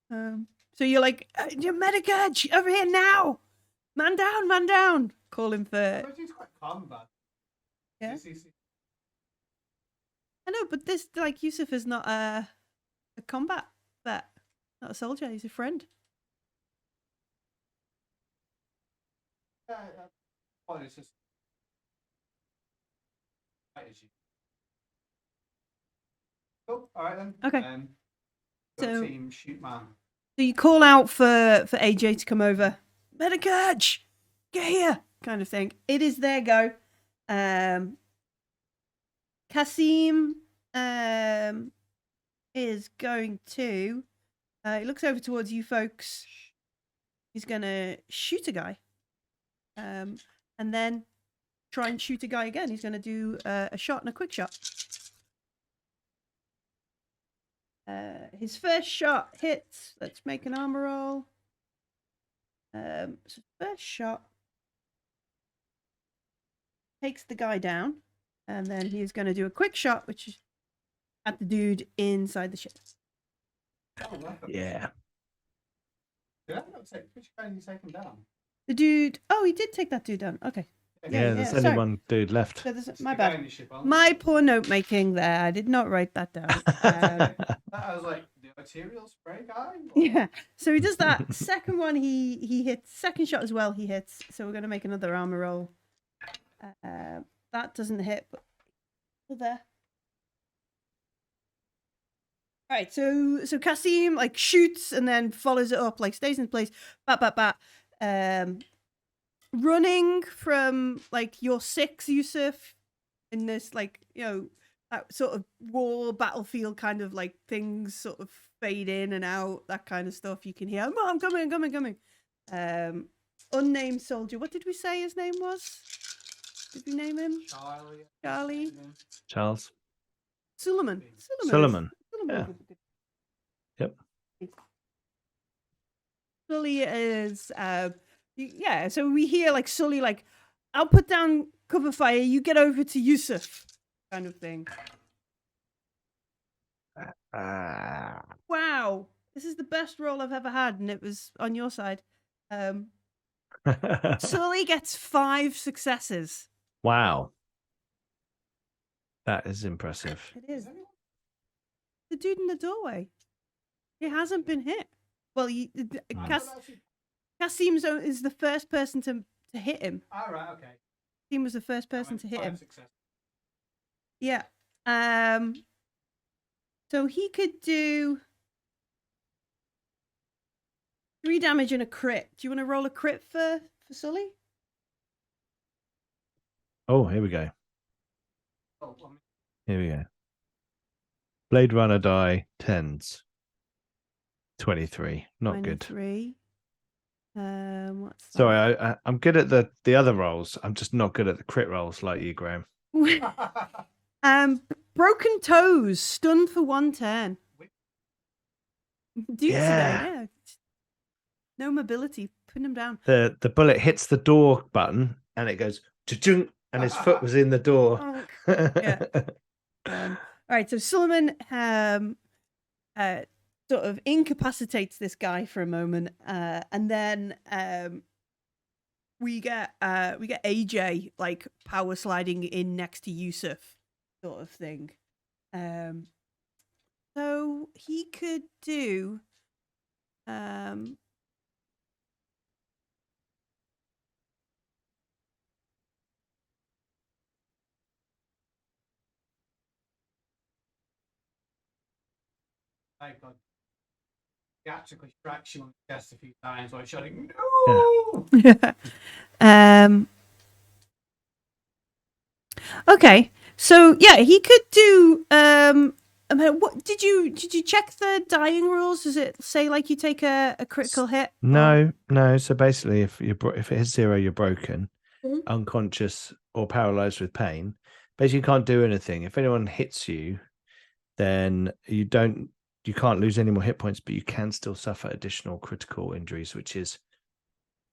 S1: So you're like, your medic edge over here now. Man down, man down. Calling for.
S4: But he's quite combat.
S1: Yeah.
S4: See.
S1: I know, but this like Yusuf is not a combat vet, not a soldier. He's a friend.
S4: Yeah. Well, it's just. Cool. All right then.
S1: Okay.
S4: So
S1: So-
S4: team shoot man.
S1: So you call out for AJ to come over. Medic edge, get here, kind of thing. It is their go. Kasim is going to. He looks over towards you folks. He's gonna shoot a guy, and then try and shoot a guy again. He's gonna do a shot and a quick shot. His first shot hits. Let's make an armor roll. So first shot takes the guy down, and then he's going to do a quick shot, which is at the dude inside the ship.
S4: Oh, welcome.
S2: Yeah.
S4: Did I not take which guy did you take him down?
S1: The dude. Oh, he did take that dude down. Okay.
S2: Yeah, there's only
S1: sorry.
S2: one dude left.
S1: So there's,
S4: It's
S1: my
S4: the guy
S1: bad.
S4: in the ship, aren't
S1: My poor note making there. I did not write that down.
S4: I was like, the arterial spray guy? Or-
S1: Yeah. So he does that. Second one, he hits. Second shot as well, he hits. So we're going to make another armor roll. That doesn't hit, but there. All right. So Kasim like shoots and then follows it up, like stays in place. Bat. Running from like your 6, Yusuf, in this like that sort of war battlefield kind of like things sort of fade in and out, that kind of stuff. You can hear, I'm coming. Unnamed soldier. What did we say his name was? Did we name him? Charlie.
S2: Charles.
S1: Suleiman.
S2: Suleiman. Yeah. Yep.
S1: Sully is yeah, so we hear like Sully like, I'll put down cover fire, you get over to Yusuf, kind of thing. Wow, this is the best roll I've ever had, and it was on your side. Sully gets 5 successes.
S2: Wow. That is impressive.
S1: It is. The dude in the doorway. He hasn't been hit. Well, Kasim is the first person to hit him.
S4: All right, okay.
S1: Kasim was the first person to hit him.
S4: Success.
S1: Yeah. So he could do 3 damage and a crit. Do you want to roll a crit for Sully?
S2: Oh, here we go.
S4: Oh,
S2: Here we go. Blade Runner die 10s. 23. Not good.
S1: 23. What's that?
S2: Sorry, I'm good at the other rolls. I'm just not good at the crit rolls like you, Graham.
S1: Broken toes, stunned for 1 turn. Dude
S2: Yeah.
S1: today, yeah. No mobility, putting him down.
S2: The bullet hits the door button and it goes cha-chung, and his foot was in the door.
S1: Yeah. All right, so Suleiman sort of incapacitates this guy for a moment, and then we get AJ like power sliding in next to Yusuf, sort of thing. So he could do
S4: My God. He actually strikes you on the chest a few times while shouting, "No!"
S1: Okay, so yeah, he could do. What did you check the dying rules? Does it say like you take a critical hit?
S2: No. So basically, if if it hits 0, you're broken,
S1: Mhm.
S2: unconscious, or paralyzed with pain. Basically, you can't do anything. If anyone hits you, then you can't lose any more hit points, but you can still suffer additional critical injuries, which is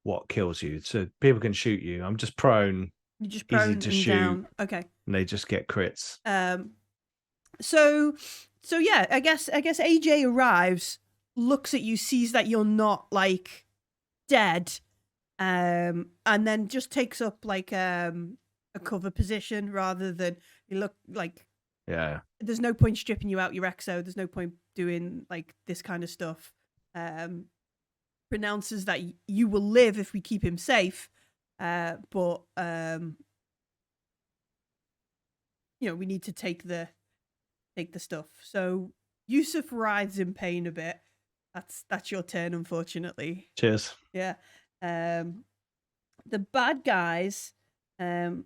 S2: what kills you. So people can shoot you. I'm just prone,
S1: You're just
S2: easy
S1: prone
S2: to
S1: and
S2: shoot,
S1: down. Okay.
S2: and they just get crits.
S1: So yeah, I guess AJ arrives, looks at you, sees that you're not like dead, and then just takes up like a cover position rather than you look like.
S2: Yeah.
S1: There's no point stripping you out your exo. There's no point doing like this kind of stuff. Pronounces that you will live if we keep him safe, but we need to take the stuff. So Yusuf writhes in pain a bit. That's your turn, unfortunately.
S2: Cheers.
S1: Yeah. The bad guys, well,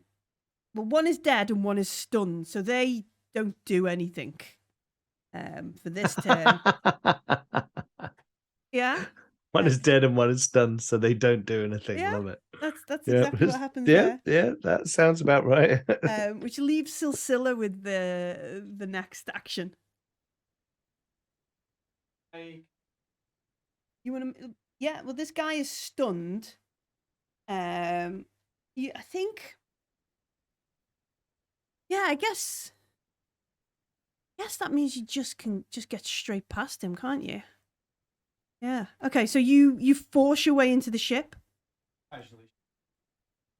S1: one is dead and one is stunned, so they don't do anything for this turn. Yeah.
S2: One is dead and one is stunned, so they don't do anything.
S1: Yeah,
S2: Love it.
S1: That's
S2: Yeah,
S1: exactly what happens
S2: yeah,
S1: there.
S2: yeah, that sounds about right.
S1: Which leaves Silsilla with the next action. You want to? Yeah. Well, this guy is stunned. I think. Yeah, I guess. Yes, that means you can get straight past him, can't you? Yeah. Okay. So you force your way into the ship.
S4: Casually.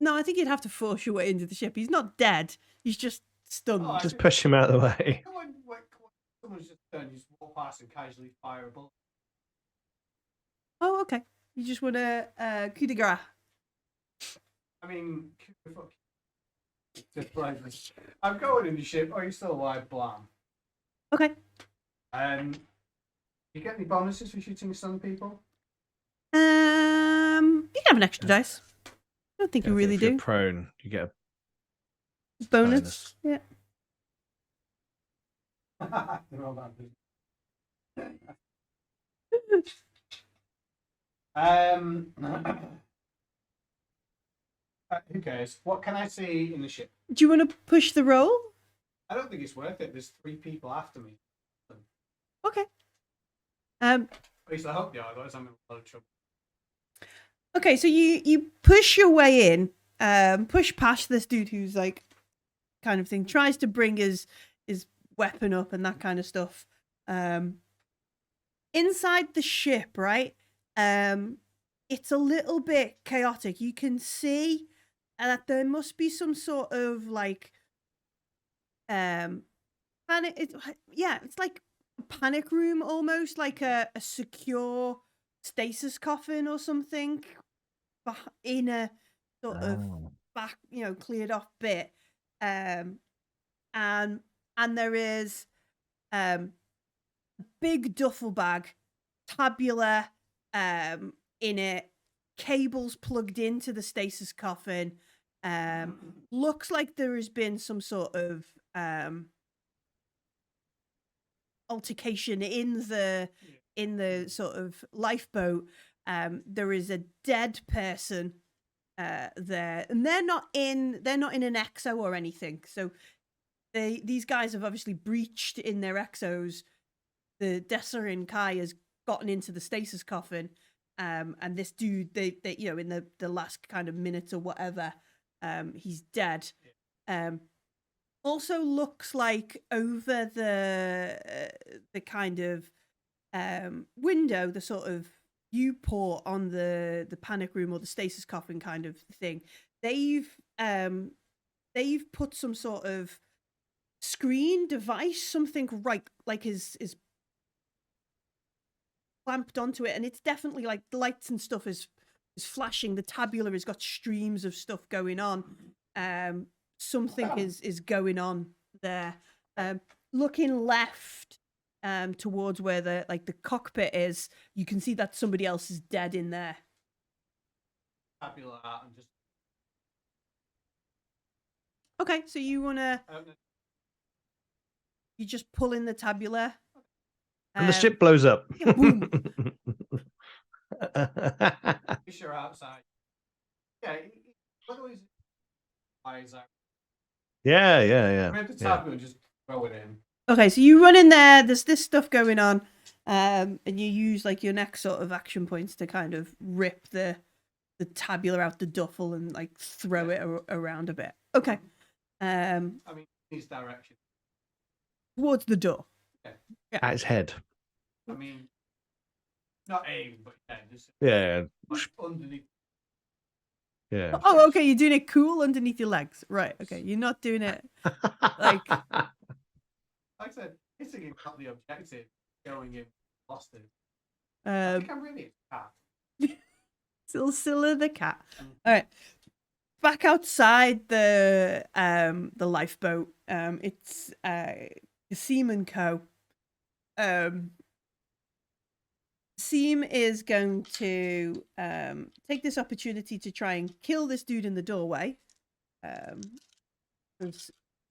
S1: No, I think you'd have to force your way into the ship. He's not dead. He's just stunned.
S4: Oh,
S2: Just push him out of the way.
S4: Come on, someone's just turned, you just walk past and casually fire a bullet.
S1: Oh, okay. You just want to coup de grace.
S4: I mean, fuck. Just like, I'm going in the ship. Are you still alive? Blam.
S1: Okay.
S4: You get any bonuses for shooting stunned people?
S1: You can have an extra dice. I don't think you really
S2: if you're
S1: do.
S2: prone, you get a
S1: Bonus. Yeah.
S4: They're all who cares? What can I see in the ship?
S1: Do you want to push the roll?
S4: I don't think it's worth it. There's 3 people after me.
S1: Okay.
S4: At least I hope they are, otherwise I'm in a lot of trouble.
S1: Okay, so you push your way in, push past this dude who's like, kind of thing, tries to bring his weapon up and that kind of stuff. Inside the ship, right? It's a little bit chaotic. You can see that there must be some sort of like, panic. It's like a panic room almost, like a secure stasis coffin or something in a sort of back, cleared off bit. And there is a big duffel bag, tabular in it, cables plugged into the stasis coffin. Looks like there has been some sort of altercation in the sort of lifeboat. There is a dead person there, and they're not in an exo or anything. So these guys have obviously breached in their exos. The Desserin Kai has gotten into the stasis coffin, and this dude, they in the last kind of minutes or whatever, he's dead. Also looks like over the kind of window, the sort of viewport on the panic room or the stasis coffin kind of thing, they've put some sort of screen device, something like is clamped onto it, and it's definitely like the lights and stuff is flashing. The tabula has got streams of stuff going on. Something is going on there. Looking left towards where the cockpit is, you can see that somebody else is dead in there.
S4: Tabula and just
S1: Okay, so you wanna you just pull in the tabula.
S2: And the ship blows up.
S1: Yeah, boom.
S4: fish are outside. Yeah, otherwise, eyes out.
S2: yeah.
S4: Grab the tabula and just throw it in.
S1: Okay, so you run in there. There's this stuff going on, and you use like your next sort of action points to kind of rip the tabula out the duffel and like throw it around a bit. Okay.
S4: I mean, his direction.
S1: Towards the door.
S4: Yeah.
S2: At his head.
S4: I mean, not aim, but yeah, just
S2: Yeah.
S4: like underneath.
S2: Yeah.
S1: Oh, okay. You're doing it cool underneath your legs, right? Okay, you're not doing it like.
S4: Like I said, hitting him not the objective, going in, lost him. I think I'm really a cat.
S1: Silsilla the cat. All right. Back outside the lifeboat. It's Seam and Co. Seam is going to take this opportunity to try and kill this dude in the doorway.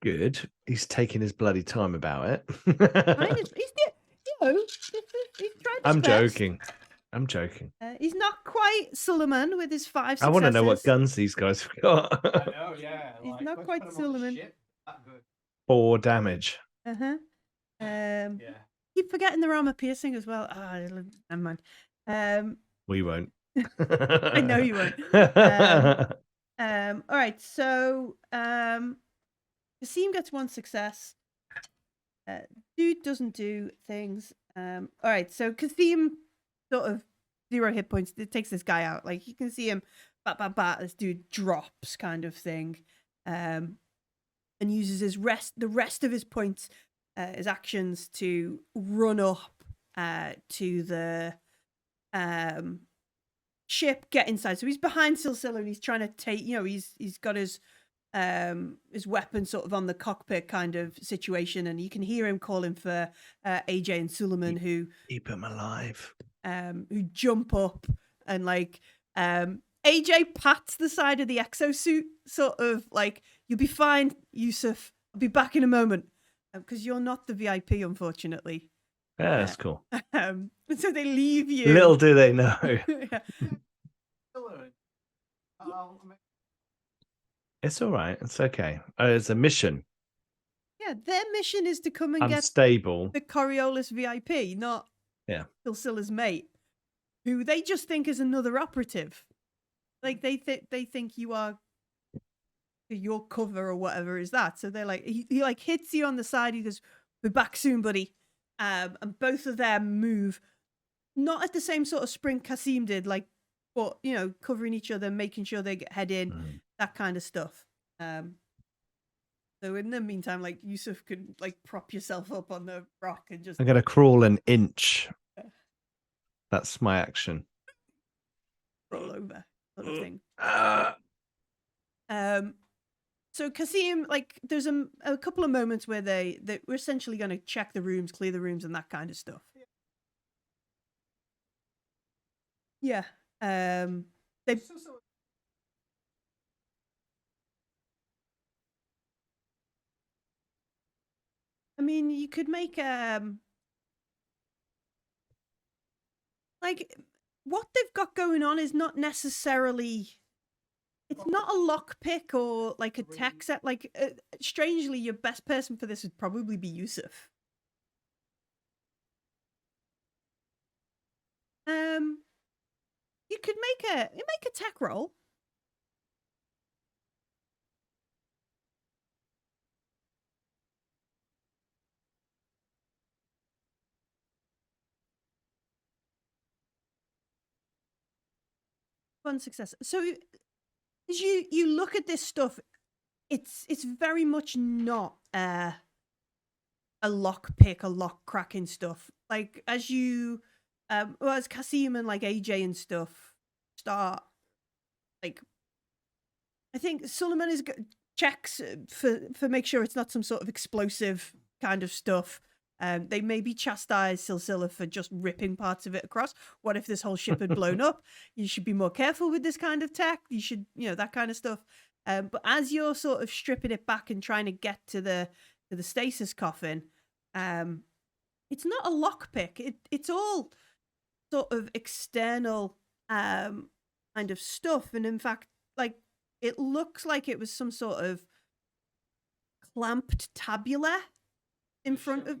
S2: Good. He's taking his bloody time about it.
S1: He's tried his
S2: I'm
S1: best.
S2: joking.
S1: He's not quite Suleiman with his 5 successes.
S2: I want to know what guns these guys have got.
S4: I know, yeah.
S1: He's
S4: like,
S1: not
S4: let's
S1: quite
S4: put him on the
S1: Suleiman.
S4: ship. That good.
S2: 4 damage.
S4: Yeah.
S1: Keep forgetting the armor piercing as well. Never mind.
S2: We won't.
S1: I know you won't. All right, so Kasim gets 1 success. Dude doesn't do things. All right, so Kasim sort of 0 hit points. It takes this guy out. Like you can see him, bat. This dude drops, kind of thing, and uses the rest of his points, his actions to run up to the ship, get inside. So he's behind Silsilla and he's trying to take. He's got his weapon sort of on the cockpit kind of situation, and you can hear him calling for AJ and Suleiman, who
S2: keep him alive.
S1: Who jump up and like AJ pats the side of the exosuit, sort of like, "You'll be fine, Yusuf. I'll be back in a moment," because you're not the VIP, unfortunately.
S2: Yeah, that's cool.
S1: So they leave you.
S2: Little do they know.
S1: Yeah.
S2: It's all right. It's okay. It's a mission.
S1: Yeah, their mission is to come and
S2: Unstable.
S1: get the Coriolis VIP, not Silsilla's mate, who they just think is another operative. Like they think you are your cover or whatever is that. So they're like, he like hits you on the side. He goes, "We're back soon, buddy." And both of them move, not at the same sort of sprint Kasim did, like, but covering each other, making sure they head in, that kind of stuff. So in the meantime, like, Yusuf could like prop yourself up on the rock and just.
S2: I'm gonna crawl an inch. That's my action.
S1: Roll over, sort of thing. So Kasim, like, there's a couple of moments where we're essentially going to check the rooms, clear the rooms, and that kind of stuff. Yeah. They. I mean, you could make like, what they've got going on is not necessarily. It's not a lockpick or like a tech set. Like, strangely, your best person for this would probably be Yusuf. You could make a tech roll. One success. So as you look at this stuff, it's very much not a lock pick, a lock cracking stuff. Like as you well, as Kasim and like AJ and stuff start, like I think Suleiman checks for make sure it's not some sort of explosive kind of stuff. They maybe chastise Silsila for just ripping parts of it across. What if this whole ship had blown up? You should be more careful with this kind of tech. You should, that kind of stuff. But as you're sort of stripping it back and trying to get to the stasis coffin, it's not a lockpick. It's all sort of external kind of stuff. And in fact, like, it looks like it was some sort of clamped tabula in front of...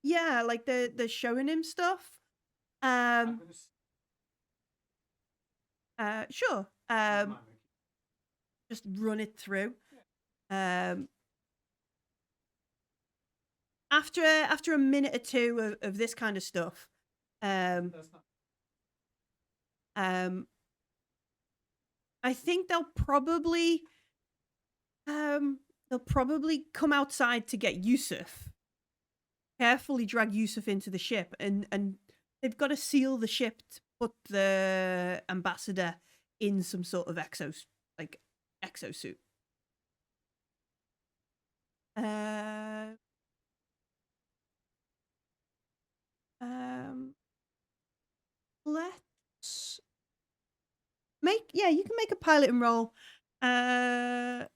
S1: Yeah, like the showing him stuff. Sure. Just run it through. After a minute or two of this kind of stuff, I think they'll probably come outside to get Yusuf. Carefully drag Yusuf into the ship, and they've got to seal the ship to put the ambassador in some sort of exosuit. Let's you can make a piloting roll and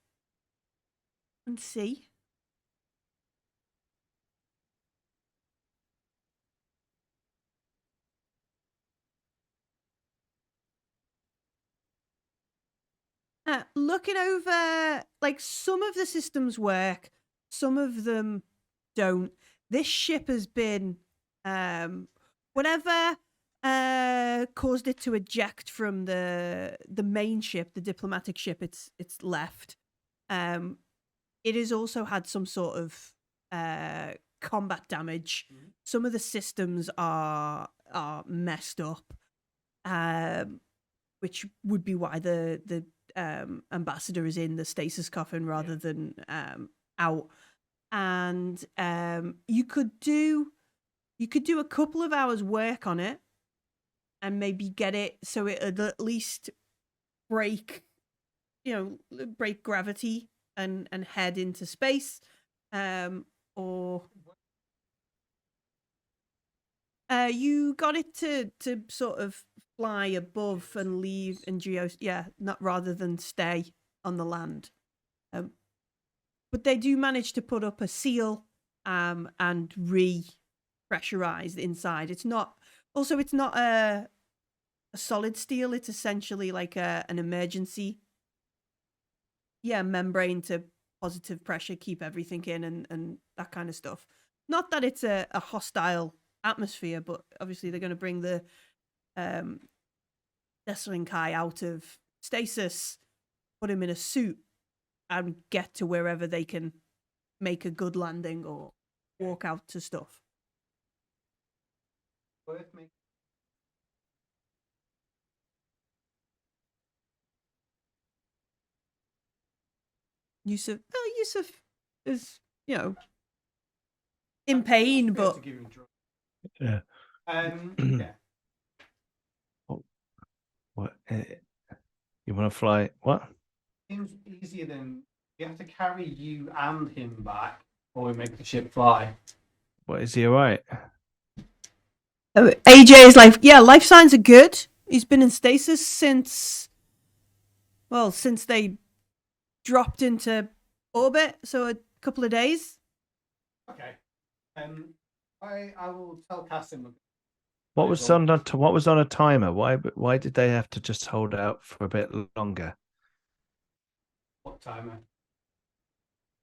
S1: see. Looking over, like, some of the systems work, some of them don't. This ship has been, whatever caused it to eject from the main ship, the diplomatic ship it's left. It has also had some sort of combat damage. Some of the systems are messed up, which would be why the ambassador is in the stasis coffin rather than out. And you could do a couple of hours work on it and maybe get it so it'd at least break gravity and head into space, or you got it to sort of fly above and leave in not rather than stay on the land. But they do manage to put up a seal and re-pressurize the inside. It's not a solid steel. It's essentially like an emergency membrane to positive pressure, keep everything in and that kind of stuff. Not that it's a hostile atmosphere, but obviously they're going to bring the Desling Kai out of stasis, put him in a suit, and get to wherever they can make a good landing or walk out to stuff. Yusuf is, in pain, but
S2: yeah.
S4: Yeah.
S2: What? You want to fly? What?
S4: Seems easier than we have to carry you and him back, or we make the ship fly.
S2: What, is he all right?
S1: AJ is like, yeah, life signs are good. He's been in stasis since they dropped into orbit, so a couple of days.
S4: Okay. I will tell Kasim.
S2: What was on a timer? Why did they have to just hold out for a bit longer?
S4: What timer?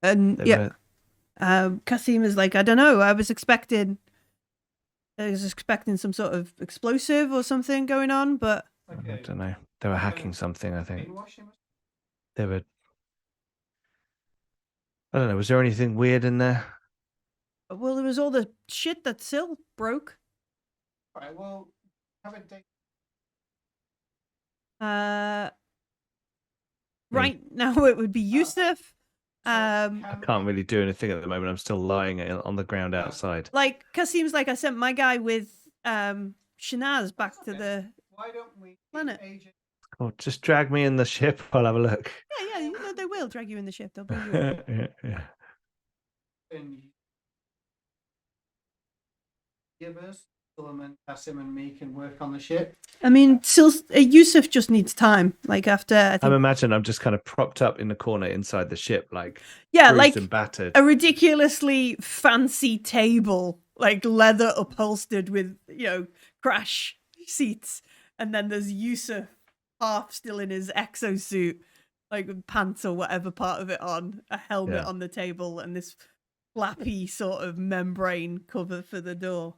S1: And Kasim is like, I don't know. I was expecting some sort of explosive or something going on, but
S2: I don't know. They were hacking something, I think. They were. I don't know. Was there anything weird in there?
S1: Well, there was all the shit that Sil broke.
S4: All right. Well, have a date.
S1: Right now it would be Yusuf.
S2: I can't really do anything at the moment. I'm still lying on the ground outside.
S1: Like Kasim's like, I sent my guy with Shanaz back to the
S4: Why don't we
S1: planet.
S4: AJ?
S2: Oh, just drag me in the ship. I'll have a look.
S1: Yeah, you know, they will drag you in the ship. They'll bring you in.
S2: Yeah.
S4: And Givers, Solomon, Kasim, and me can work on the ship.
S1: I mean, Yusuf just needs time. Like after I think,
S2: imagine I'm just kind of propped up in the corner inside the ship, like
S1: yeah,
S2: bruised
S1: like
S2: and battered.
S1: a ridiculously fancy table, like leather upholstered with, you know, crash seats, and then there's Yusuf half still in his exosuit, like with pants or whatever part of it on, a helmet on the table, and this flappy sort of membrane cover for the door.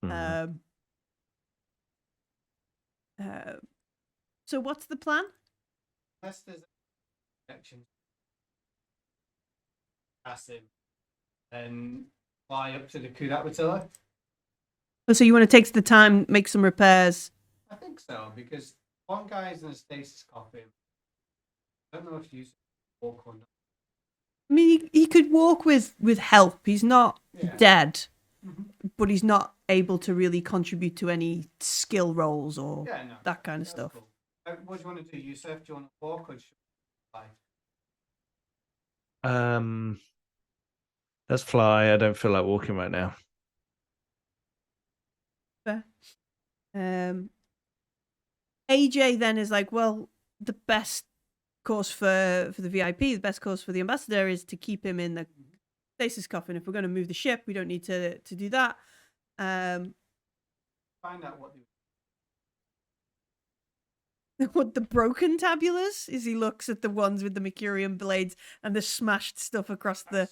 S2: Mhm.
S1: So what's the plan?
S4: Unless there's action, Kasim, then fly up to the Kudatwatilla.
S1: Oh, so you want to take the time, make some repairs?
S4: I think so, because one guy's in a stasis coffin. I don't know if you walk or not.
S1: I mean, he could walk with help. He's not dead, but he's not able to really contribute to any skill rolls or that kind of stuff.
S4: Cool. What do you want to do, Yusuf? Do you want to walk or should you fly?
S2: Let's fly. I don't feel like walking right now.
S1: Fair. AJ then is like, well, the best course for the VIP, the best course for the ambassador is to keep him in the stasis coffin. If we're going to move the ship, we don't need to do that.
S4: Find out
S1: what the broken tabulas is. He looks at the ones with the Mercurian blades and the smashed stuff across the.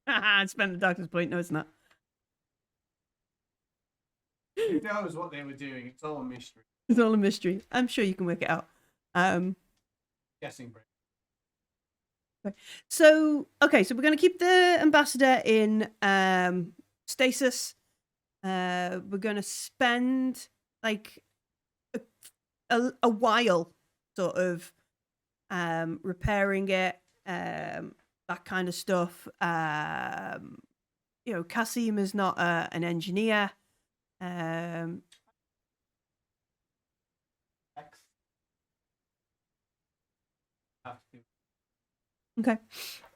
S1: I spent the darkness point. No, it's not.
S4: Who knows what they were doing? It's all a mystery.
S1: It's all a mystery. I'm sure you can work it out.
S4: Guessing.
S1: So we're going to keep the ambassador in stasis. We're going to spend like a while sort of repairing it, that kind of stuff. You know, Kasim is not an engineer. Okay.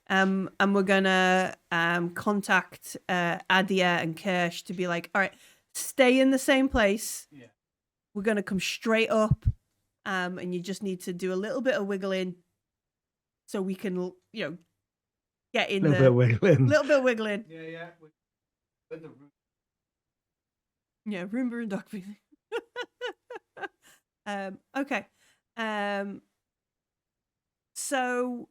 S1: And we're gonna contact Adia and Kirsch to be like, all right, stay in the same place.
S4: Yeah.
S1: We're gonna come straight up, and you just need to do a little bit of wiggling, so we can, you know, get in
S2: Little bit of wiggling.
S4: Yeah. With the room.
S1: Yeah, Roomba and dog breathing. Okay. So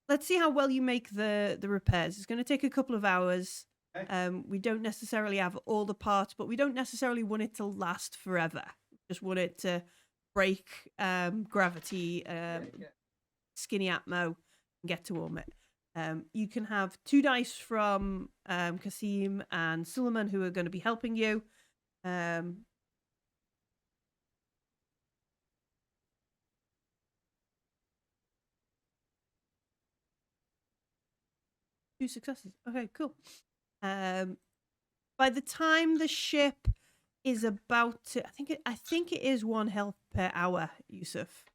S1: let's see how well you make the repairs. It's going to take a couple of hours. Okay. We don't necessarily have all the parts, but we don't necessarily want it to last forever. Just want it to break gravity, skinny atmo, and get to orbit. You can have 2 dice from Kasim and Suleiman, who are going to be helping you. 2 successes. Okay, cool. By the time the ship is about to, I think it is 1 health per hour, Yusuf.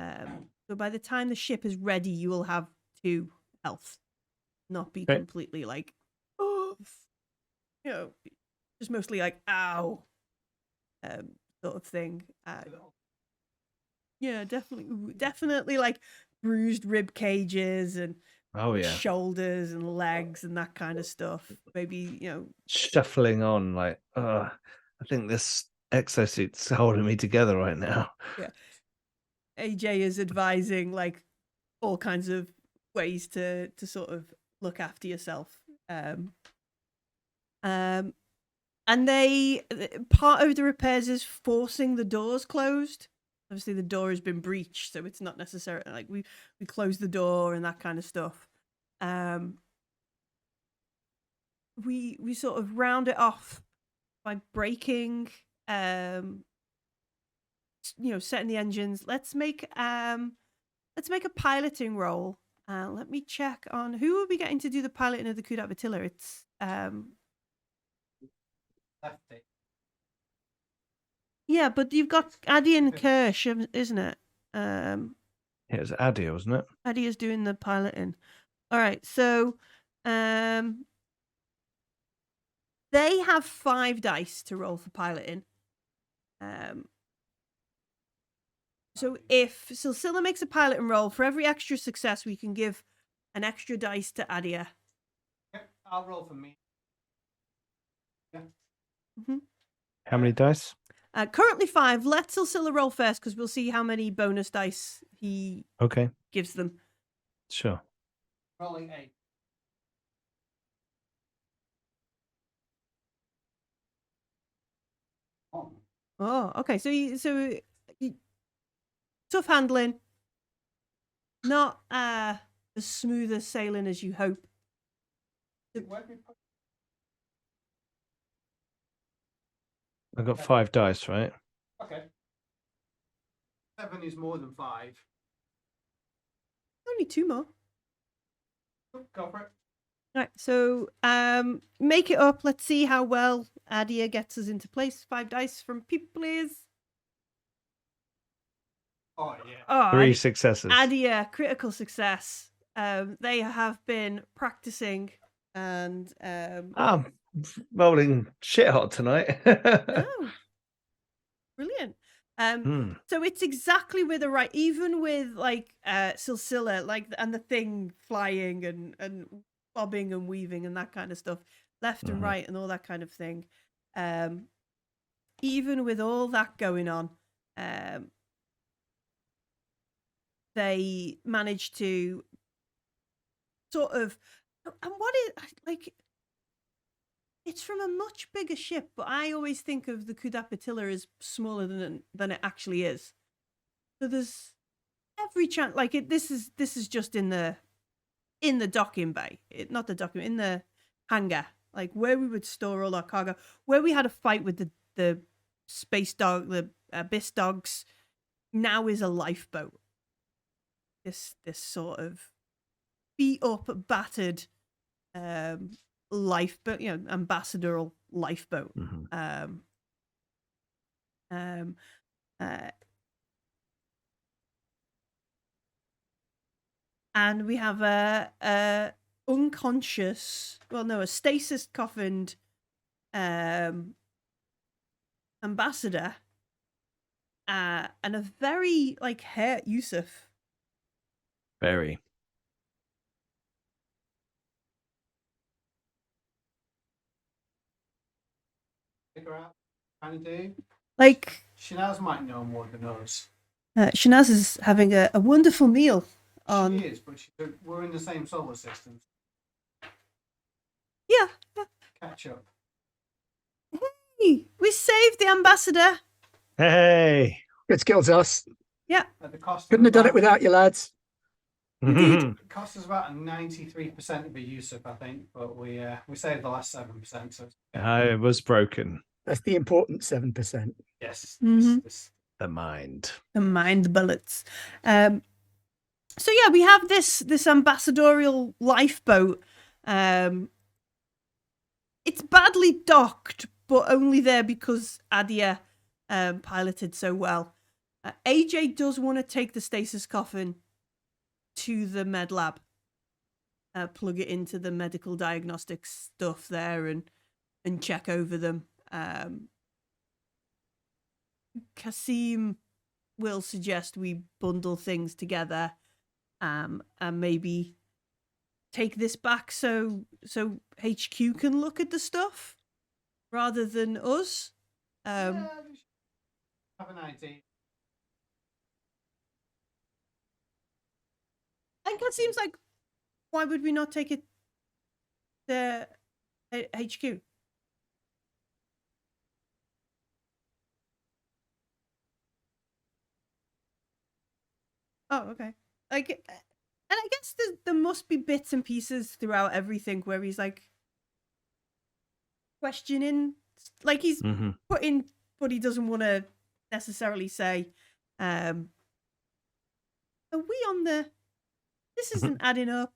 S1: So by the time the ship is ready, you will have 2 health, not be completely like, oh, you know, just mostly like, ow, sort of thing. Yeah, definitely like bruised rib cages and shoulders and legs and that kind of stuff. Maybe, you know,
S2: shuffling on like, I think this exosuit's holding me together right now.
S1: Yeah. AJ is advising like all kinds of ways to sort of look after yourself. And they, part of the repairs is forcing the doors closed. obviously the door has been breached, so it's not necessarily like we close the door and that kind of stuff. We sort of round it off by breaking, setting the engines. Let's make a piloting roll. Let me check on who will be getting to do the piloting of the Kudat Vatilla. It's
S4: Lefty.
S1: yeah, but you've got Addy and Kirsch, isn't it?
S2: It was Addy, wasn't it?
S1: Addy is doing the piloting. All right, so they have 5 dice to roll for piloting. So if Silsilla makes a piloting roll, for every extra success, we can give an extra dice to Adia.
S4: Yep, I'll roll for me. Yeah.
S1: Mm-hmm.
S2: How many dice?
S1: Currently 5. Let Silsilla roll first because we'll see how many bonus dice he gives them.
S2: Sure.
S4: Rolling 8.
S1: Oh, okay. So tough handling, not as smooth as sailing as you hope.
S2: I got 5 dice, right?
S4: Okay. 7 is more than 5.
S1: Only 2 more.
S4: Go for it.
S1: All right, so make it up. Let's see how well Adia gets us into place. 5 dice from people, please.
S4: Oh, yeah.
S1: Oh,
S2: 3 successes.
S1: Adia, critical success. They have been practicing and
S2: I'm rolling shit hot tonight.
S1: no, brilliant.
S2: Hmm.
S1: So it's exactly with the right, even with like Silsilla, like and the thing flying and bobbing and weaving and that kind of stuff, left and right and all that kind of thing. Even with all that going on, they managed to sort of, and what is like, it's from a much bigger ship, but I always think of the Kudat Vatilla as smaller than it actually is. So there's every chance, like this is just in the docking bay, not the docking, in the hangar, like where we would store all our cargo, where we had a fight with the space dog, the abyss dogs. Now is a lifeboat. This sort of beat up, battered lifeboat, ambassadorial lifeboat. And we have a unconscious, a stasis coffined ambassador, and a very hurt Yusuf.
S2: Very.
S4: Figure out. Kind of do.
S1: Like
S4: Shanaz might know more than us.
S1: Shanaz is having a wonderful meal.
S4: She is, but we're in the same solar system.
S1: Yeah.
S4: Catch up.
S1: Hey, we saved the ambassador.
S2: Hey.
S3: Good skills, us.
S1: Yeah.
S4: At the cost
S3: Couldn't have done it without you, lads.
S1: Indeed.
S4: It cost us about 93% of the Yusuf, I think, but we saved the last 7%. So
S2: I was broken.
S3: That's the important 7%.
S4: yes,
S2: The mind.
S1: The mind bullets. So yeah, we have this ambassadorial lifeboat. It's badly docked, but only there because Adia piloted so well. AJ does want to take the stasis coffin to the med lab, plug it into the medical diagnostics stuff there, and check over them. Kasim will suggest we bundle things together, and maybe take this back so HQ can look at the stuff rather than us.
S4: have an idea.
S1: I think that seems like, why would we not take it to HQ? Oh, okay. Like, and I guess there must be bits and pieces throughout everything where he's like questioning, like he's
S2: Hmm.
S1: putting what he doesn't want to necessarily say. Are we on the? This isn't adding up.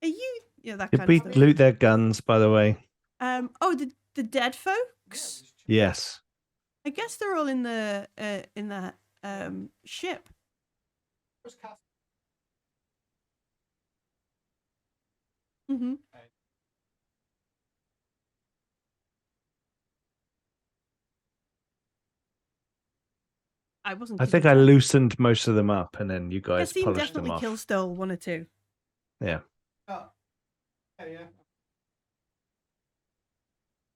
S1: Are you? Yeah, that
S2: Did
S1: kind
S2: we
S1: of stuff.
S2: loot their guns, by the way?
S1: Oh, the dead folks.
S2: Yes.
S1: I guess they're all in the ship. Mm-hmm. I wasn't.
S2: I think
S1: keeping
S2: I
S1: track.
S2: loosened most of them up, and then you
S1: I've
S2: guys
S1: seen
S2: polished them
S1: definitely
S2: off.
S1: kill stole 1 or 2.
S2: Yeah.
S4: Oh, yeah.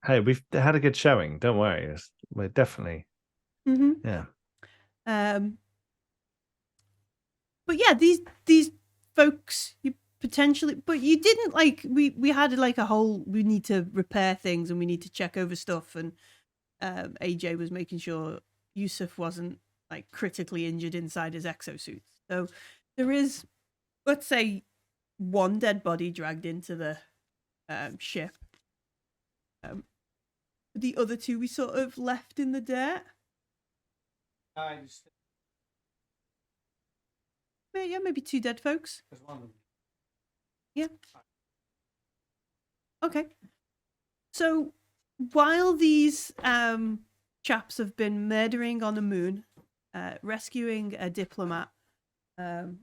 S2: Hey, we've had a good showing. Don't worry. We're definitely.
S1: Mm-hmm.
S2: Yeah.
S1: But yeah, these folks, you potentially, but you didn't like. We had like a whole. We need to repair things and we need to check over stuff. And AJ was making sure Yusuf wasn't like critically injured inside his exosuit. So there is, let's say, 1 dead body dragged into the ship. The other 2 we sort of left in the dirt. Yeah, maybe 2 dead folks. Yeah. Okay. So while these chaps have been murdering on the moon, rescuing a diplomat, there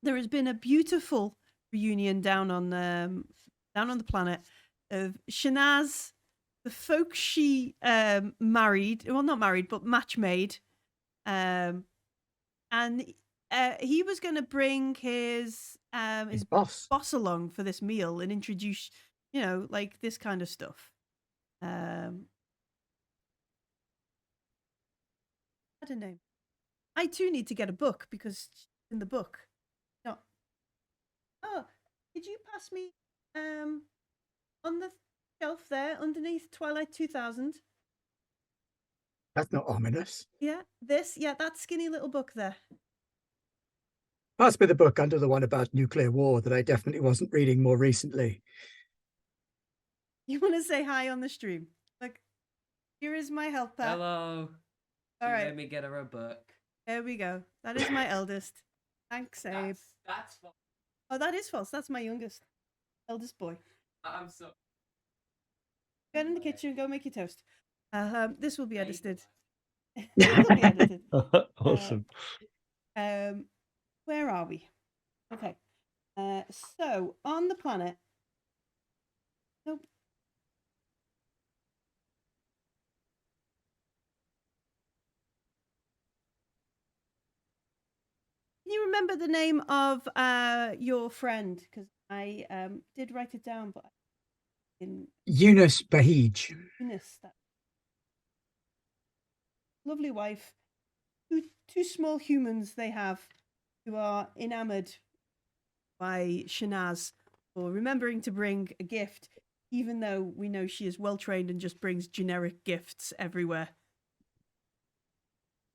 S1: has been a beautiful reunion down on the planet of Shanaz, the folks she married, well, not married, but match made, and he was going to bring his
S3: boss.
S1: along for this meal and introduce, like this kind of stuff. I don't know. I too need to get a book because in the book. No. Oh, did you pass me on the shelf there underneath Twilight 2000?
S3: That's not ominous.
S1: Yeah, that skinny little book there.
S3: Pass me the book under the one about nuclear war that I definitely wasn't reading more recently.
S1: You want to say hi on the stream? Like, here is my helper.
S5: Hello.
S1: All right.
S5: Let me get her a book.
S1: There we go. That is my eldest. Thanks, Abe.
S5: That's false.
S1: Oh, that is false. That's my youngest. Eldest boy.
S5: I'm so.
S1: Get in the kitchen. Go make your toast. This will be edited. This will be edited.
S2: Awesome.
S1: Where are we? Okay. So on the planet. Nope. Can you remember the name of your friend? Because I did write it down, but in
S3: Yunus Bahij.
S1: Eunice, that lovely wife. Two small humans they have who are enamored by Shanaz for remembering to bring a gift, even though we know she is well trained and just brings generic gifts everywhere.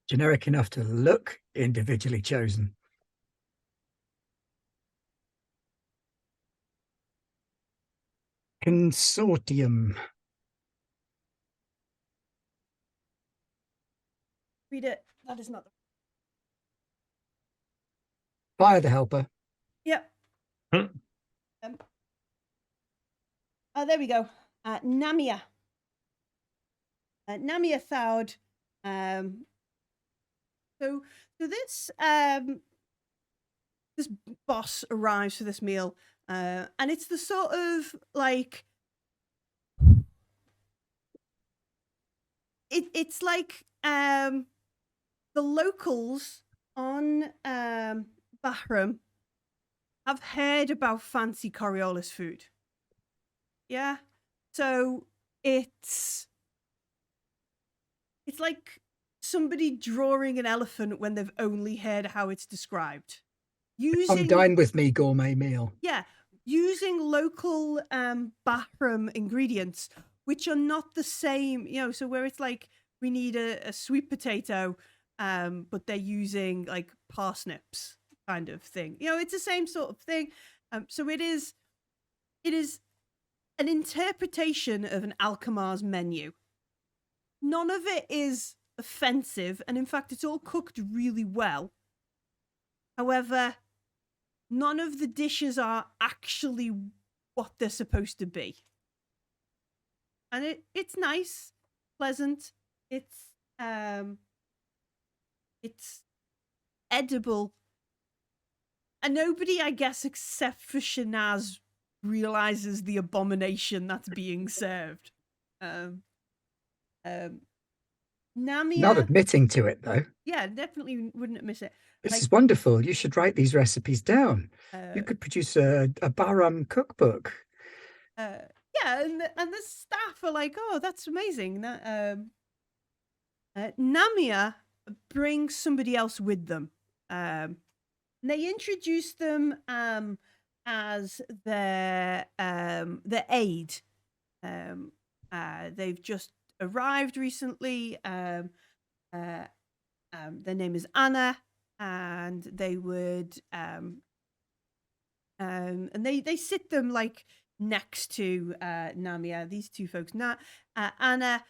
S3: Generic enough to look individually chosen. Consortium.
S1: Read it. That is not the.
S3: Fire the helper.
S1: Yep. Oh, there we go. Namia. Namia Thoud. So this this boss arrives for this meal, and it's the sort of like it's like the locals on Bahram have heard about fancy Coriolis food. Yeah, so it's like somebody drawing an elephant when they've only heard how it's described.
S3: Come dine with me, gourmet meal.
S1: Yeah, using local Bahram ingredients, which are not the same, so where it's like we need a sweet potato, but they're using like parsnips. kind of thing. It's the same sort of thing. So it is an interpretation of an Alchemar's menu. None of it is offensive, and in fact, it's all cooked really well. However, none of the dishes are actually what they're supposed to be. And it's nice, pleasant. It's edible. And nobody, I guess, except for Shanaz, realizes the abomination that's being served. Namia,
S3: Not admitting to it, though.
S1: yeah, definitely wouldn't miss it.
S3: This is wonderful. You should write these recipes down. You
S1: Uh,
S3: could produce a Barum cookbook.
S1: yeah, and the staff are like, "Oh, that's amazing." Namia brings somebody else with them. They introduce them as their aide. They've just arrived recently. Their name is Anna, and they would and they sit them like next to Namia. These two folks, Anna,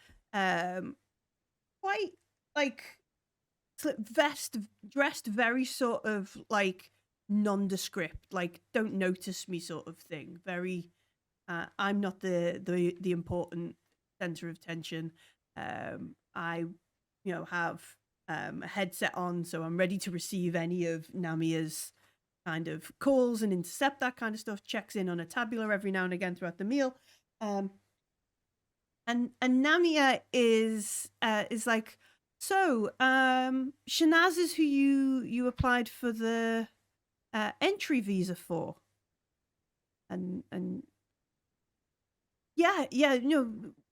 S1: quite like dressed very sort of like nondescript, like don't notice me sort of thing. Very, I'm not the important center of tension. I, have a headset on, so I'm ready to receive any of Namia's kind of calls and intercept that kind of stuff. Checks in on a tabula every now and again throughout the meal. And Namia is like, so Shanaz is who you applied for the entry visa for, and yeah,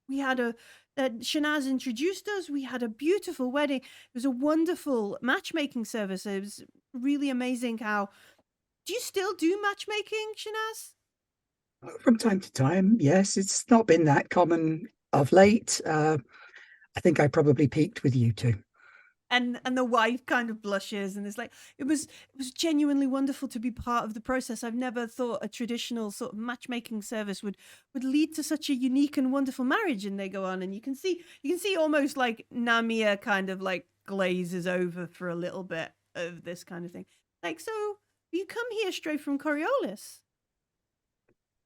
S1: we had Shanaz introduced us. We had a beautiful wedding. It was a wonderful matchmaking service. It was really amazing. How do you still do matchmaking, Shanaz?
S3: From time to time, yes. It's not been that common of late. I think I probably peaked with you two.
S1: And the wife kind of blushes and is like, it was genuinely wonderful to be part of the process. I've never thought a traditional sort of matchmaking service would lead to such a unique and wonderful marriage. And they go on, and you can see almost like Namia kind of like glazes over for a little bit of this kind of thing. Like, so you come here straight from Coriolis?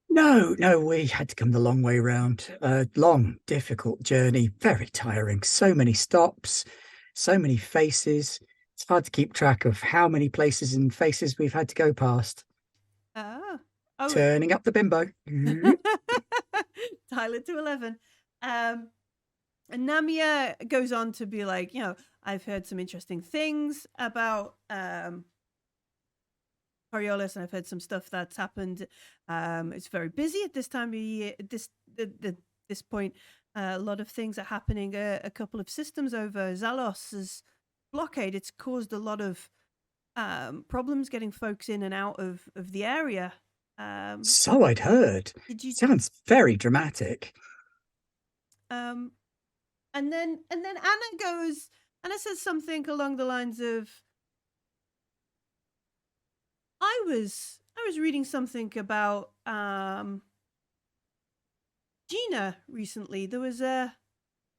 S3: No, we had to come the long way round. A long, difficult journey, very tiring. So many stops, so many faces. It's hard to keep track of how many places and faces we've had to go past.
S1: Oh.
S3: Turning up the bimbo.
S1: Tyler to 11. And Namia goes on to be like, I've heard some interesting things about Coriolis, and I've heard some stuff that's happened. It's very busy at this time of year. This point, a lot of things are happening. A couple of systems over Zalos's blockade. It's caused a lot of problems getting folks in and out of the area.
S3: So I'd heard. Sounds very dramatic.
S1: And then Anna says something along the lines of, I was reading something about Gina recently. There was a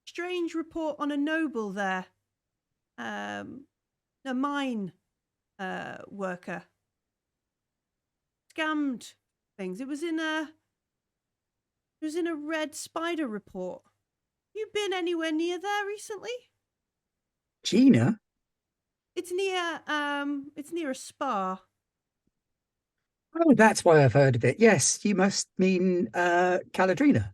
S1: strange report on a noble there, a mine worker, scammed things. It was in a Red Spider report. You been anywhere near there recently?
S3: Gina?
S1: It's near a spa.
S3: Oh, that's why I've heard of it. Yes, you must mean Caladrina.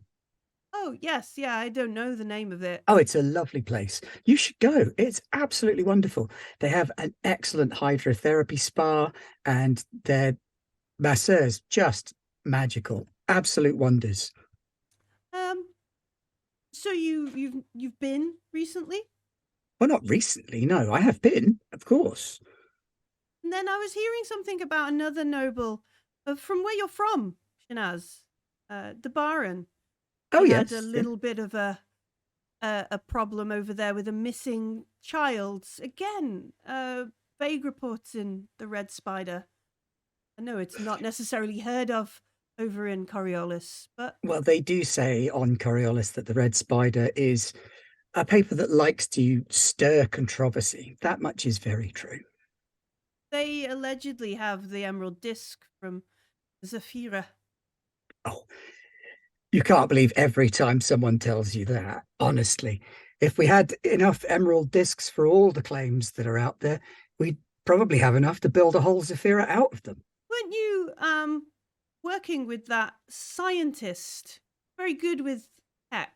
S1: Oh, yes. Yeah, I don't know the name of it.
S3: Oh, it's a lovely place. You should go. It's absolutely wonderful. They have an excellent hydrotherapy spa, and their masseurs just magical. Absolute wonders.
S1: So you've been recently?
S3: Well, not recently. No, I have been, of course.
S1: And then I was hearing something about another noble from where you're from, Shanaz, the Baron.
S3: Oh,
S1: He
S3: yes.
S1: had a little bit of a problem over there with a missing child. Again, vague reports in the Red Spider. I know it's not necessarily heard of over in Coriolis, but
S3: Well, they do say on Coriolis that the Red Spider is a paper that likes to stir controversy. That much is very true.
S1: they allegedly have the Emerald Disc from Zafira.
S3: Oh, you can't believe every time someone tells you that, honestly. If we had enough emerald discs for all the claims that are out there, we'd probably have enough to build a whole Zafira out of them.
S1: Weren't you working with that scientist? Very good with tech.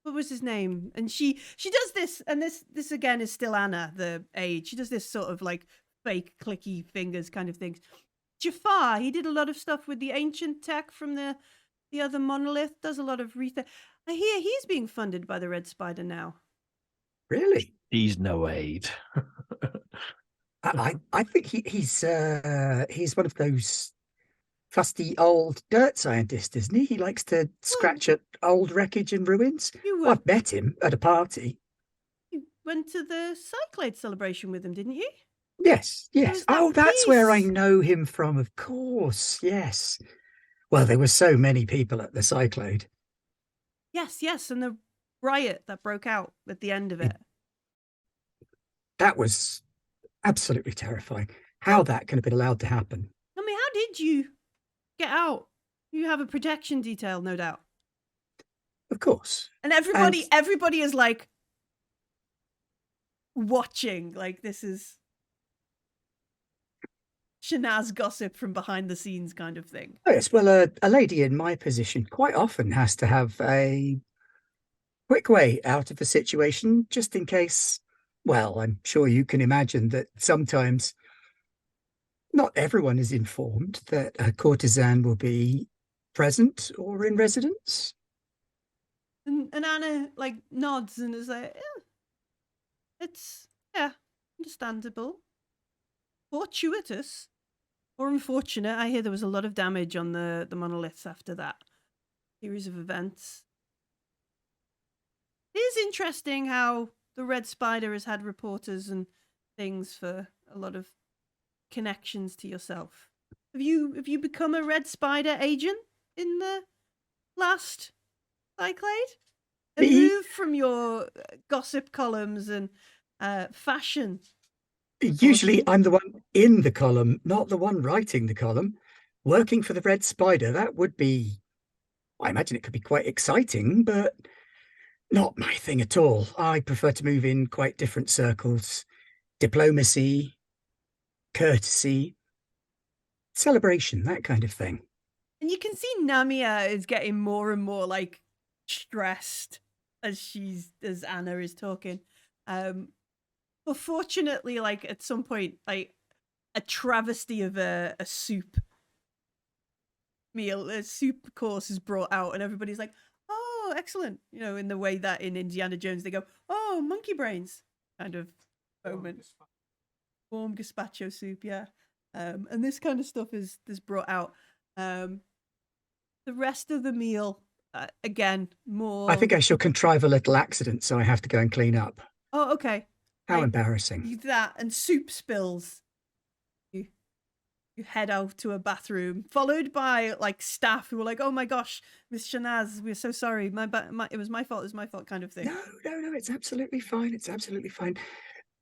S1: What was his name? And she does this, and this again is still Anna, the aide. She does this sort of like fake clicky fingers kind of things. Jafar, he did a lot of stuff with the ancient tech from the other monolith, does a lot of research. I hear he's being funded by the Red Spider now.
S3: Really?
S2: He's no aid.
S3: I think he's one of those fusty old dirt scientists, isn't he? He likes to scratch at old wreckage and ruins.
S1: You
S3: Well, I've met him at a party.
S1: you went to the Cyclade celebration with him, didn't you?
S3: Yes, yes.
S1: was that
S3: Oh, that's where I
S1: piece.
S3: know him from, of course. Yes. Well, there were so many people at the Cyclade.
S1: Yes, and the riot that broke out at the end of it.
S3: That was absolutely terrifying. How that could have been allowed to happen.
S1: I mean, how did you get out? You have a protection detail, no doubt.
S3: Of course.
S1: And everybody is like watching, like this is Shanaz gossip from behind the scenes kind of thing.
S3: Oh, yes, well, a lady in my position quite often has to have a quick way out of a situation just in case. Well, I'm sure you can imagine that sometimes not everyone is informed that a courtesan will be present or in residence.
S1: And Anna like nods and is like, it's understandable. Fortuitous or unfortunate. I hear there was a lot of damage on the monoliths after that series of events. It is interesting how the Red Spider has had reporters and things for a lot of connections to yourself. Have you become a Red Spider agent in the last Cyclade? And moved from your gossip columns and fashion.
S3: Usually I'm the one in the column, not the one writing the column. Working for the Red Spider, that would be, I imagine it could be quite exciting, but not my thing at all. I prefer to move in quite different circles. Diplomacy, courtesy, celebration, that kind of thing.
S1: And you can see Namia is getting more and more like stressed as Anna is talking. But fortunately, like at some point, like a travesty of a soup meal, a soup course is brought out, and everybody's like, "Oh, excellent!" You know, in the way that in Indiana Jones they go, "Oh, monkey brains," kind of moment. Warm gazpacho soup, yeah. And this kind of stuff is brought out. The rest of the meal, again, more.
S3: I think I shall contrive a little accident, so I have to go and clean up.
S1: Oh, okay.
S3: How
S1: Right.
S3: embarrassing.
S1: You do that and soup spills. You head out to a bathroom, followed by like staff who were like, "Oh my gosh, Miss Shanaz, we're so sorry. It was my fault. It was my fault," kind of thing.
S3: No, it's absolutely fine. It's absolutely fine.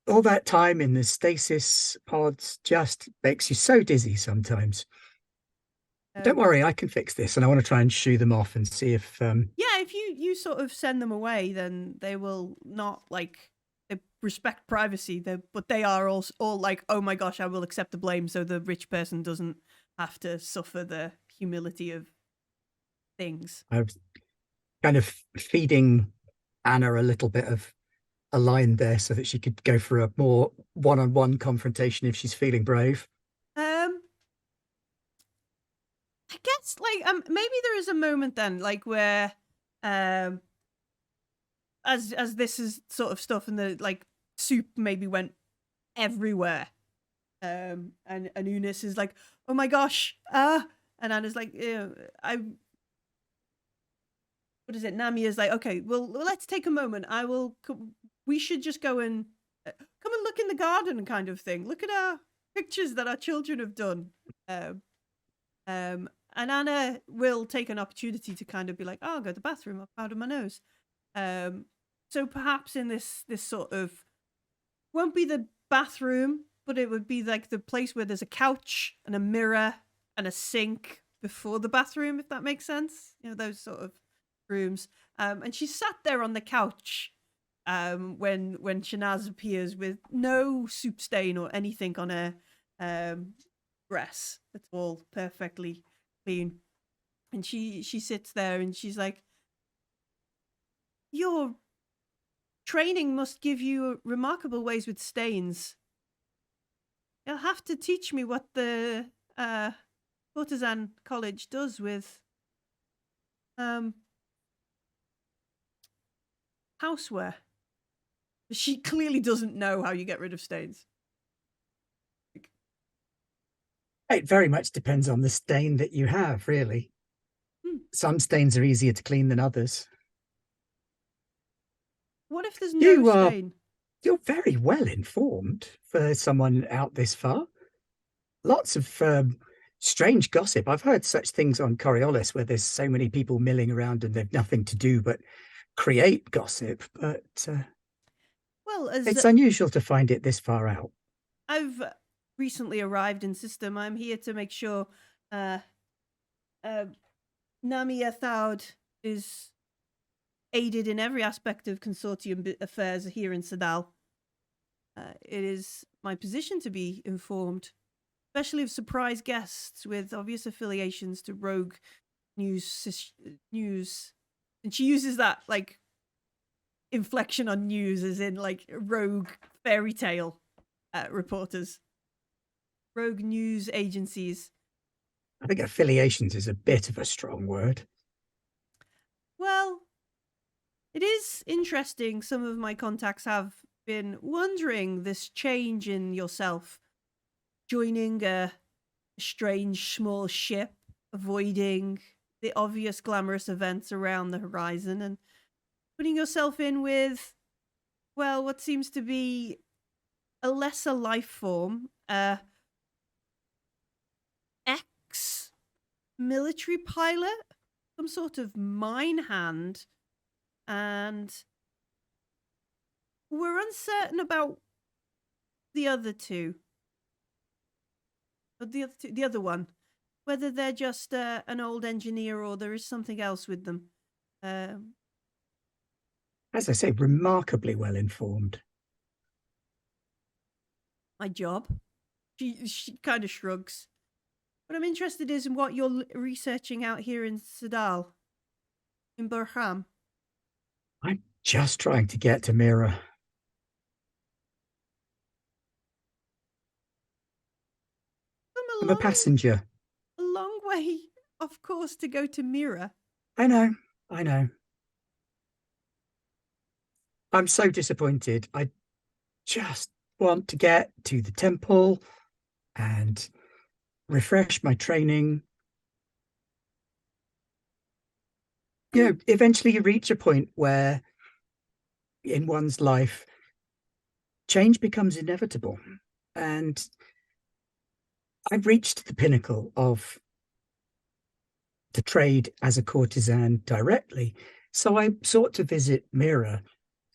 S3: All that time in the stasis pods just makes you so dizzy sometimes. Don't worry, I can fix this, and I want to try and shoo them off and see if
S1: Yeah, if you sort of send them away, then they will not like they respect privacy. But they are all like, "Oh my gosh, I will accept the blame," so the rich person doesn't have to suffer the humility of things.
S3: I was kind of feeding Anna a little bit of a line there so that she could go for a more one-on-one confrontation if she's feeling brave.
S1: I guess like maybe there is a moment then like where as this is sort of stuff and the like soup maybe went everywhere. And Eunice is like, "Oh my gosh, and Anna's like, what is it? Nami is like, "Okay, well, let's take a moment. We should just go and come and look in the garden kind of thing. Look at our pictures that our children have done. And Anna will take an opportunity to kind of be like, oh, I'll go to the bathroom, I'm out of my nose. So perhaps in this sort of, won't be the bathroom, but it would be like the place where there's a couch and a mirror and a sink before the bathroom, if that makes sense. You know, those sort of rooms. And she sat there on the couch when Shanaz appears with no soup stain or anything on her dress. It's all perfectly clean. And she sits there and she's like, your training must give you remarkable ways with stains. You'll have to teach me what the courtesan college does with houseware. She clearly doesn't know how you get rid of stains.
S3: It very much depends on the stain that you have, really. Some stains are easier to clean than others.
S1: What if there's no stain?
S3: You're very well informed for someone out this far. Lots of strange gossip. I've heard such things on Coriolis where there's so many people milling around and they've nothing to do but create gossip. But
S1: well, as
S3: it's unusual to find it this far out.
S1: I've recently arrived in system. I'm here to make sure Nami Athaud is aided in every aspect of consortium affairs here in Sadal. It is my position to be informed, especially of surprise guests with obvious affiliations to rogue news. And she uses that like inflection on news as in like rogue fairy tale reporters, rogue news agencies.
S3: I think affiliations is a bit of a strong word.
S1: Well, it is interesting. Some of my contacts have been wondering this change in yourself, joining a strange small ship, avoiding the obvious glamorous events around the horizon, and putting yourself in with, well, what seems to be a lesser life form, ex-military pilot, some sort of mine hand, and we're uncertain about the other two. The other one, whether they're just an old engineer or there is something else with them.
S3: As I say, remarkably well informed.
S1: My job. She kind of shrugs. What I'm interested is in what you're researching out here in Sadal, in Burham.
S3: I'm just trying to get to Mira. I'm a passenger.
S1: A long way, of course, to go to Mira.
S3: I know. I'm so disappointed. I just want to get to the temple and refresh my training. You know, eventually you reach a point where in one's life, change becomes inevitable. And I've reached the pinnacle of the trade as a courtesan directly. So I sought to visit Mira,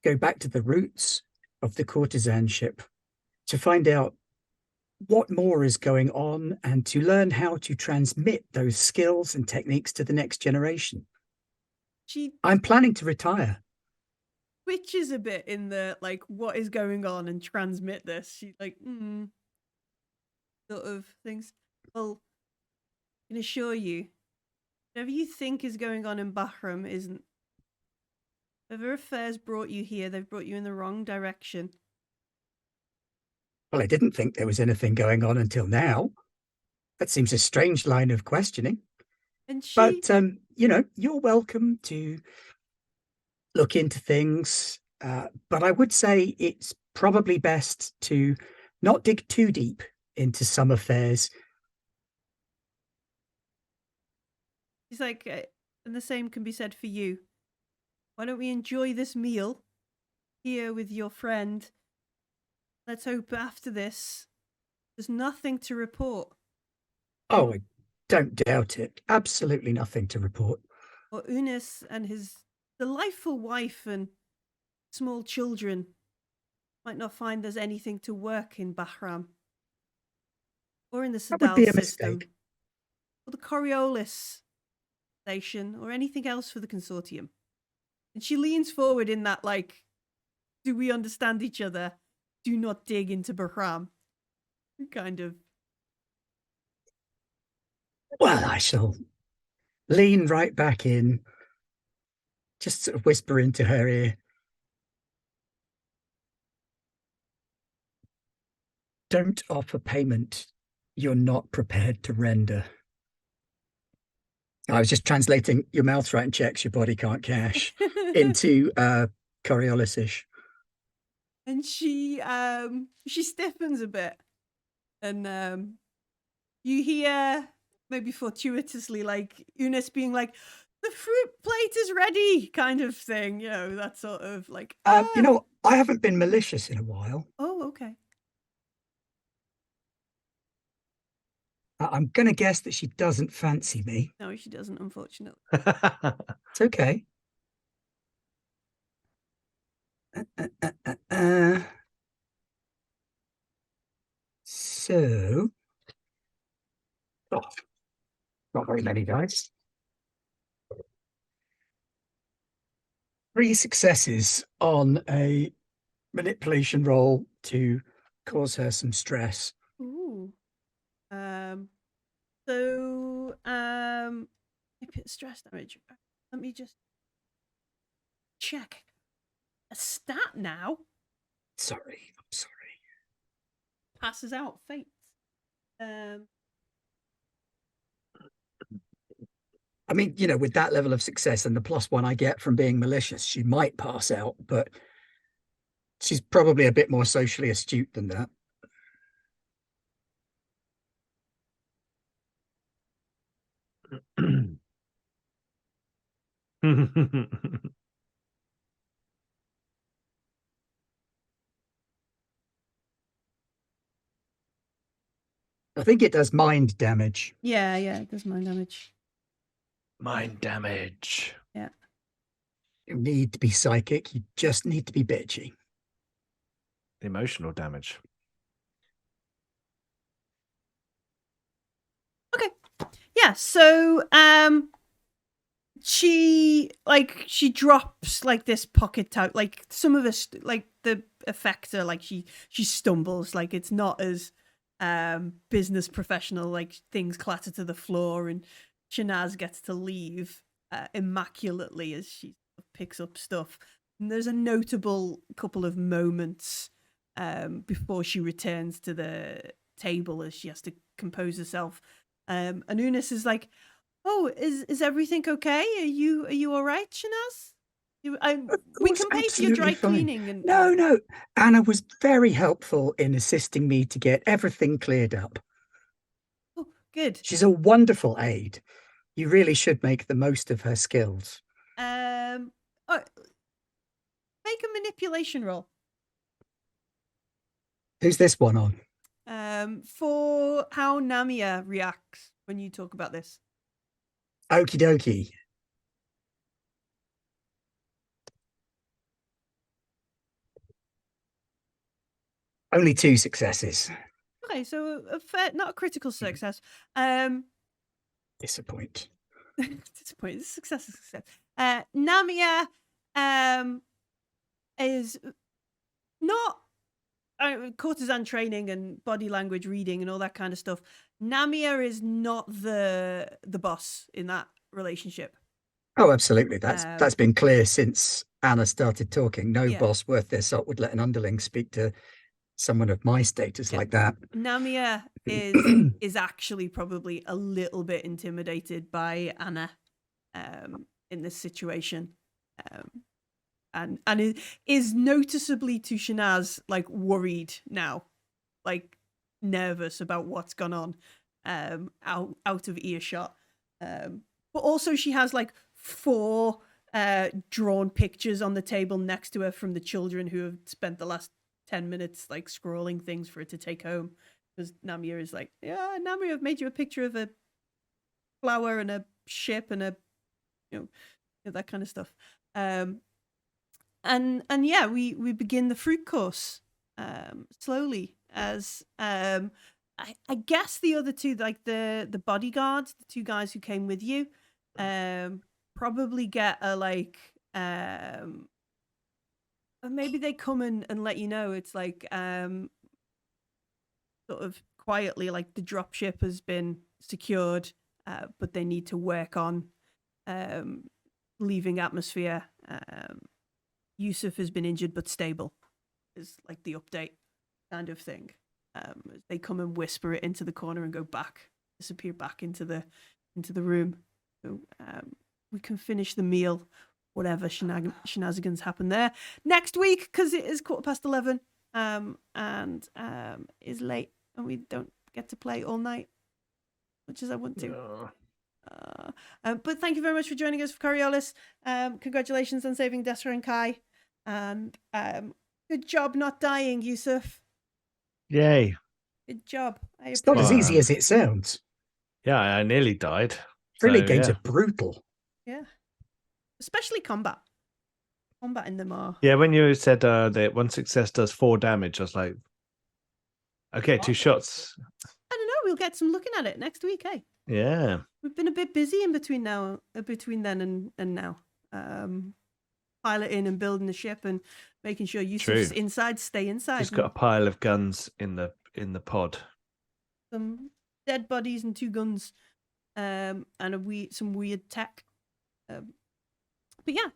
S3: go back to the roots of the courtesanship, to find out what more is going on and to learn how to transmit those skills and techniques to the next generation. I'm planning to retire.
S1: Twitches a bit in the, like, what is going on and transmit this. She's like, sort of things. Well, I can assure you, whatever you think is going on in Bahram isn't. Whatever affairs brought you here, they've brought you in the wrong direction.
S3: Well, I didn't think there was anything going on until now. That seems a strange line of questioning. But, you know, you're welcome to look into things. But I would say it's probably best to not dig too deep into some affairs.
S1: He's like, and the same can be said for you. Why don't we enjoy this meal here with your friend? let's hope after this, there's nothing to report.
S3: Oh, I don't doubt it. Absolutely nothing to report.
S1: Or Unis and his delightful wife and small children might not find there's anything to work in Bahram. Or in the
S3: That would
S1: Sadal
S3: be a
S1: system.
S3: mistake.
S1: Or the Coriolis station, or anything else for the consortium. And she leans forward in that, like, do we understand each other? Do not dig into Bahram. Kind of.
S3: Well, I shall lean right back in, just sort of whisper into her ear. Don't offer payment you're not prepared to render. I was just translating your mouth writing checks your body can't cash into Coriolis-ish.
S1: And she stiffens a bit. And you hear, maybe fortuitously, like Eunice being like, the fruit plate is ready, kind of thing, that sort of like
S3: You know, I haven't been malicious in a while.
S1: Oh, okay.
S3: I'm going to guess that she doesn't fancy me.
S1: No, she doesn't, unfortunately.
S3: It's okay. So, not very many dice. 3 successes on a manipulation roll to cause her some stress.
S1: Ooh. Maybe it's stress damage. Let me just check a stat now.
S3: Sorry, I'm sorry.
S1: Passes out, faints.
S3: I mean, you know, with that level of success and the +1 I get from being malicious, she might pass out, but she's probably a bit more socially astute than that. I think it does mind damage.
S1: Yeah, it does mind damage.
S2: Mind damage.
S1: Yeah.
S3: You need to be psychic. You just need to be bitchy.
S2: Emotional damage.
S1: Okay. Yeah, so she drops like this pocket out, like some of us, like the effector, like she stumbles, like it's not as business professional, like things clatter to the floor and Shanaz gets to leave immaculately as she picks up stuff. And there's a notable couple of moments before she returns to the table as she has to compose herself. And Unis is like, "Oh, is everything okay? Are you all right, Shanaz? We can pay for your dry cleaning." And
S3: No. Anna was very helpful in assisting me to get everything cleared up.
S1: Oh, good.
S3: She's a wonderful aide. You really should make the most of her skills.
S1: Make a manipulation roll.
S3: Who's this one on?
S1: For how Namia reacts when you talk about this.
S3: Okie dokie. Only 2 successes.
S1: Okay, so not a critical success.
S3: Disappoint.
S1: Disappointed. Success is success. Namia is not courtesan training and body language reading and all that kind of stuff. Namia is not the boss in that relationship.
S3: Oh, absolutely. That's been clear since Anna started talking. No boss worth their salt would let an underling speak to someone of my status like that.
S1: Namia is actually probably a little bit intimidated by Anna in this situation. And is noticeably to Shanaz like worried now, like nervous about what's gone on out of earshot. But also she has like 4 drawn pictures on the table next to her from the children who have spent the last 10 minutes like scrolling things for it to take home. Because Namir is like, yeah, Namir, I've made you a picture of a flower and a ship and a, that kind of stuff. And yeah, we begin the fruit course slowly as I guess the other two, like the bodyguards, the two guys who came with you, probably get a like maybe they come and let you know. It's like sort of quietly, like the dropship has been secured, but they need to work on leaving atmosphere. Yusuf has been injured but stable, is like the update kind of thing. They come and whisper it into the corner and go back, disappear back into the room. So we can finish the meal, whatever shenanigans happen there next week, because it is 11:15 and is late and we don't get to play all night, much as I want to. But thank you very much for joining us for Coriolis. Congratulations on saving Desra and Kai, and good job not dying, Yusuf.
S2: Yay.
S1: Good job.
S3: It's not as easy as it sounds.
S2: Yeah, I nearly died.
S3: Really,
S2: So,
S3: games
S2: yeah.
S3: are brutal.
S1: Yeah. Especially combat. Combat in them are.
S2: Yeah, when you said that one success does 4 damage, I was like, okay, 2 shots.
S1: I don't know. We'll get some looking at it next week, eh?
S2: Yeah.
S1: We've been a bit busy in between then and now. Piloting and building the ship and making sure Yusuf's
S2: True.
S1: inside, stay inside.
S2: Just got a pile of guns in the pod.
S1: Some dead bodies and 2 guns, and some weird tech. But yeah,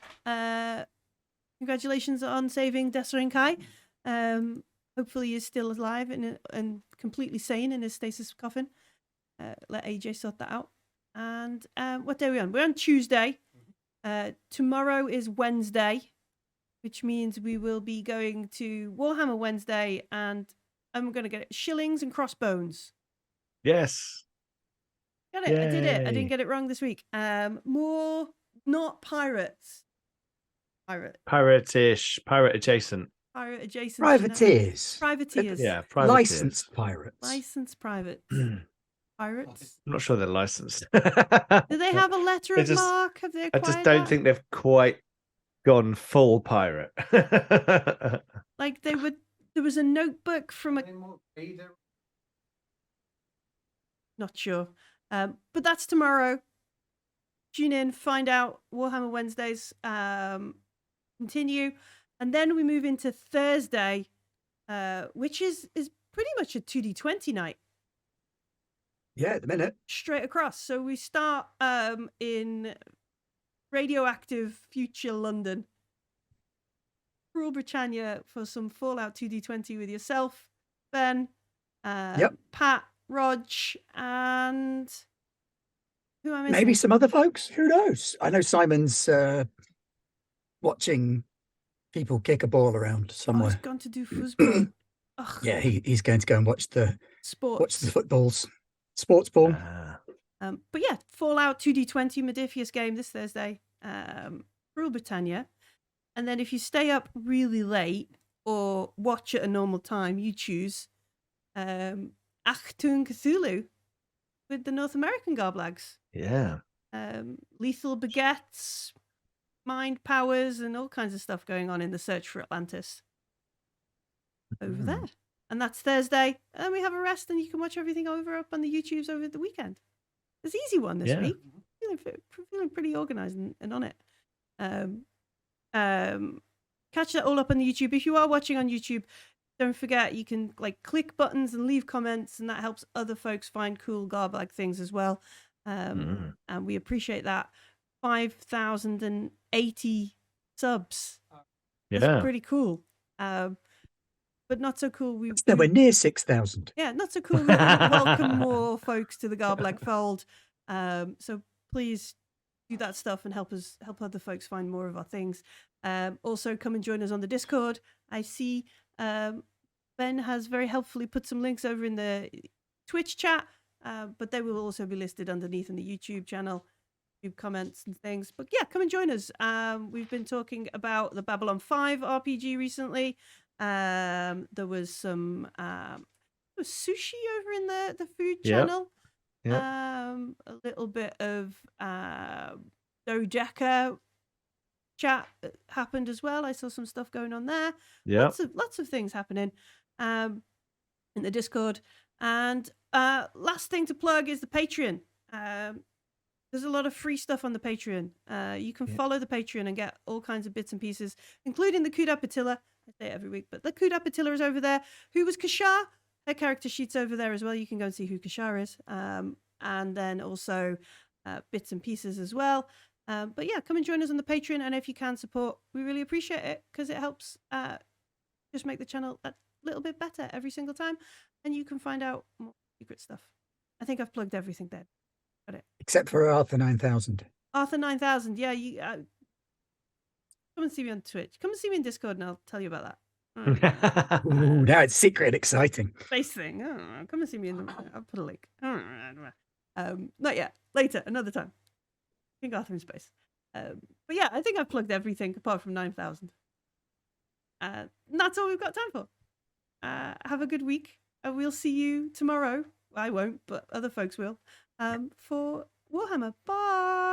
S1: congratulations on saving Desra and Kai. Hopefully he's still alive and completely sane in his stasis coffin. Let AJ sort that out. And what day are we on? We're on Tuesday. Tomorrow is Wednesday, which means we will be going to Warhammer Wednesday, and I'm going to get shillings and crossbones.
S2: Yes.
S1: Got it. I did it. I
S2: Yay.
S1: didn't get it wrong this week. More not pirates.
S2: Pirate-ish, pirate adjacent.
S1: Pirate adjacent.
S3: Privateers.
S1: Privateers.
S2: Yeah, privateers.
S3: Licensed pirates.
S1: Licensed privates. Pirates.
S2: I'm not sure they're licensed.
S1: Do they have a letter of
S2: just-
S1: mark? Have they
S2: I
S1: acquired
S2: just don't
S1: that?
S2: think they've quite gone full pirate.
S1: Like they would. There was a notebook from a. Not sure. But that's tomorrow. Tune in, find out. Warhammer Wednesdays continue. And then we move into Thursday, which is pretty much a 2D20 night.
S3: Yeah, at the minute.
S1: Straight across. So we start in radioactive future London. Rule Britannia for some Fallout 2D20 with yourself, Ben, Pat, Rog, and who am I missing?
S3: Maybe some other folks. Who knows? I know Simon's watching people kick a ball around
S1: He's
S3: somewhere.
S1: gone to do foosball. Ugh,
S3: Yeah, he's going to go and watch the
S1: sports.
S3: footballs. Sports ball.
S1: But yeah, Fallout 2D20 Modifius game this Thursday. Rule Britannia. And then if you stay up really late or watch at a normal time, you choose Achtung Cthulhu with the North American Garblags.
S2: Yeah.
S1: Lethal baguettes, mind powers, and all kinds of stuff going on in the search for Atlantis over there. And that's Thursday. And then we have a rest, and you can watch everything over up on the YouTubes over the weekend. It's an easy one this week. Feeling pretty organized and on it. Catch that all up on the YouTube. If you are watching on YouTube, don't forget you can like click buttons and leave comments, and that helps other folks find cool Garblag things as well. And we appreciate that. 5,080 subs. That's pretty cool. But not so cool.
S3: It's nowhere near 6,000.
S1: Yeah, not so cool. We welcome more folks to the Garblag fold. So please do that stuff and help other folks find more of our things. Also, come and join us on the Discord. I see Ben has very helpfully put some links over in the Twitch chat, but they will also be listed underneath in the YouTube channel, YouTube comments and things. But yeah, come and join us. We've been talking about the Babylon 5 RPG recently. There was some there was sushi over in the food
S2: Yep.
S1: channel.
S2: Yep.
S1: A little bit of Dodeca chat happened as well. I saw some stuff going on there.
S2: Yeah.
S1: Lots of things happening in the Discord. And last thing to plug is the Patreon. There's a lot of free stuff on the Patreon. You can follow the Patreon and get all kinds of bits and pieces, including the Kuda Patilla. I say it every week, but the Kuda Patilla is over there. Who was Kashar? Her character sheet's over there as well. You can go and see who Kashar is. And then also bits and pieces as well. But yeah, come and join us on the Patreon. And if you can support, we really appreciate it because it helps just make the channel a little bit better every single time. And you can find out more secret stuff. I think I've plugged everything there. Got it.
S3: Except for Arthur 9000.
S1: Arthur 9000. Yeah, you come and see me on Twitch. Come and see me in Discord and I'll tell you about that.
S3: Ooh, now it's secret and exciting.
S1: Space thing. I don't know. Come and see me in the. I'll put a link. Not yet. Later, another time. King Arthur in space. But yeah, I think I've plugged everything apart from 9000. And that's all we've got time for. Have a good week. We'll see you tomorrow. I won't, but other folks will. For Warhammer. Bye.